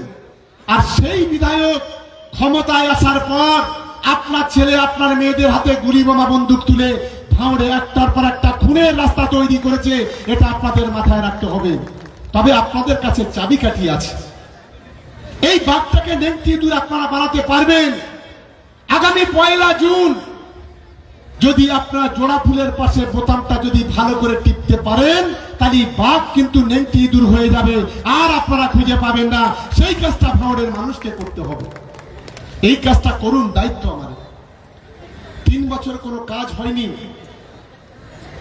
আর সেই বিধায়ক ক্ষমতায় আসার পর আপনার ছেলে আপনার মেয়েদের হাতে গুলি বোমা বন্দুক তুলে ভাঙড়ে একটার পর একটা খুনের রাস্তা তৈরি করেছে। এটা আপনাদের মাথায় রাখতে হবে। তবে আপনাদের কাছে চাবিকাঠি আছে, এই বাঘটাকে নেংটি ইঁদুর আপনারা বানাতে পারবেন। আগামী 1 জুন যদি আপনারা জোড়া ফুলের পাশে বোতামটা যদি ভালো করে টিপতে পারেন, তাহলে বাঘ কিন্তু নেংটি দূর হয়ে যাবে, আর আপনারা খুঁজে পাবেন না। সেই কাজটা ভাঙড়ের মানুষকে করতে হবে। এই কাজটা করুন, দায়িত্ব আমাদের। 3 বছর কোনো কাজ হয়নি,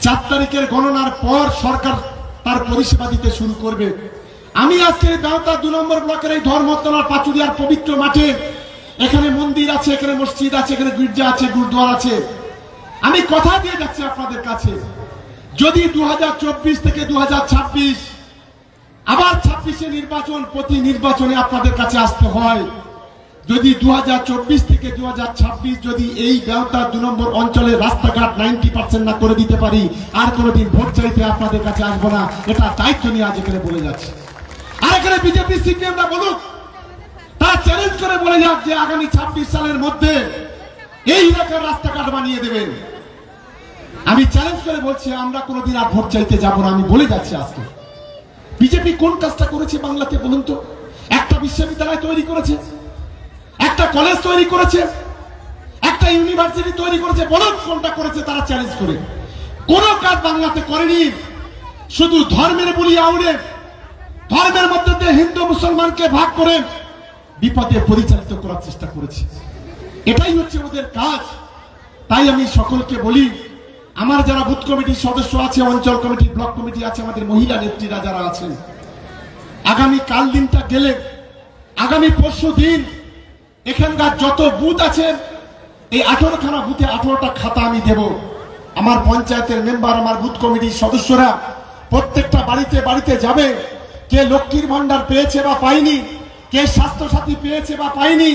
4 তারিখের গণনার পর সরকার তার পরিষেবা দিতে শুরু করবে। আমি আজকে বেওতা 2 নম্বর ব্লকের এই ধর্মতলার পাচুরিয়ার পবিত্র মাঠে, এখানে মন্দির আছে, এখানে মসজিদ আছে, এখানে গির্জা আছে, গুরুদ্বার আছে। আমি কথা দিয়ে যাচ্ছি আপনাদের কাছে, যদি 2024 থেকে 2026 আবার 26-এ নির্বাচন, প্রতি নির্বাচনে আপনাদের কাছে আসতে হয়, যদি 2024 থেকে 2026 যদি এই বেওতা 2 নম্বর অঞ্চলের রাস্তাঘাট 90% না করে দিতে পারি, আর কোনোদিন ভোট চাইতে আপনাদের কাছে আসবো না। এটা দায়িত্ব নিয়ে আজ এখানে বলে যাচ্ছে। আর এখানে বিজেপি সিপিএমরা বলুক, তারা চ্যালেঞ্জ করে বলে যাক যে আগামী 26 সালের মধ্যে এই এলাকার রাস্তাঘাট বানিয়ে দেবেন। আমি চ্যালেঞ্জ করে বলছি, আমরা কোনোদিন আর ভোট চাইতে যাব না। আমি বলে যাচ্ছি আজকে, বিজেপি কোন কাজটা করেছে বাংলাতে বলুন তো? একটা বিশ্ববিদ্যালয় তৈরি করেছে, একটা কলেজ তৈরি করেছে, একটা ইউনিভার্সিটি তৈরি করেছে, বলুন কোনটা করেছে? তারা চ্যালেঞ্জ করে কোন কাজ বাংলাতে করেনি। শুধু ধর্মের বলি আউড়ে, ধর্মের মধ্যে দিয়ে হিন্দু মুসলমানকে ভাগ করে বিপদে পরিচালিত করার চেষ্টা করেছে। এটাই হচ্ছে ওদের কাজ। তাই আমি সকলকে বলি, আমার যারা বুথ কমিটির সদস্য আছে, অঞ্চল কমিটি, ব্লক কমিটি আছে, আমাদের মহিলা নেত্রীরা যারা আছেন, আগামী কাল দিনটা গেলে, আগামী পরশু দিন এখানকার যত বুথ আছে, এই 18খানা বুথে 18টা খাতা আমি দেব। আমার পঞ্চায়েতের মেম্বার, আমার বুথ কমিটির সদস্যরা প্রত্যেকটা বাড়িতে বাড়িতে যাবে। কে লক্ষ্মীর ভান্ডার পেয়েছে বা পায়নি, কে স্বাস্থ্য সাথী পেয়েছে বা পায়নি,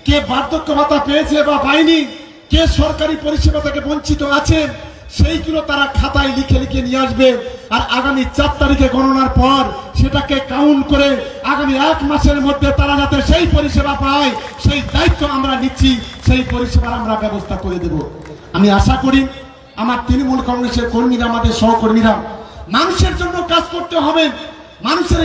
কে বার্ধক্য ভাতা পেয়েছে বা পায়নি, কে সরকারি পরিষেবা থেকে বঞ্চিত আছে, সেইগুলো তারা খাতায় লিখে লিখে নিয়ে আসবে। আর আগামী 4 তারিখে গণনার পর সেটাকে কাউন্ট করে আগামী 1 মাসের মধ্যে তারা যাতে সেই পরিষেবা পায়, সেই দায়িত্ব আমরা নিচ্ছি। সেই পরিষেবার আমরা ব্যবস্থা করে দেব। আমি আশা করি আমার তৃণমূল কংগ্রেসের কর্মীরা, আমাদের সহকর্মীরা, মানুষের জন্য কাজ করতে হবে। মানুষের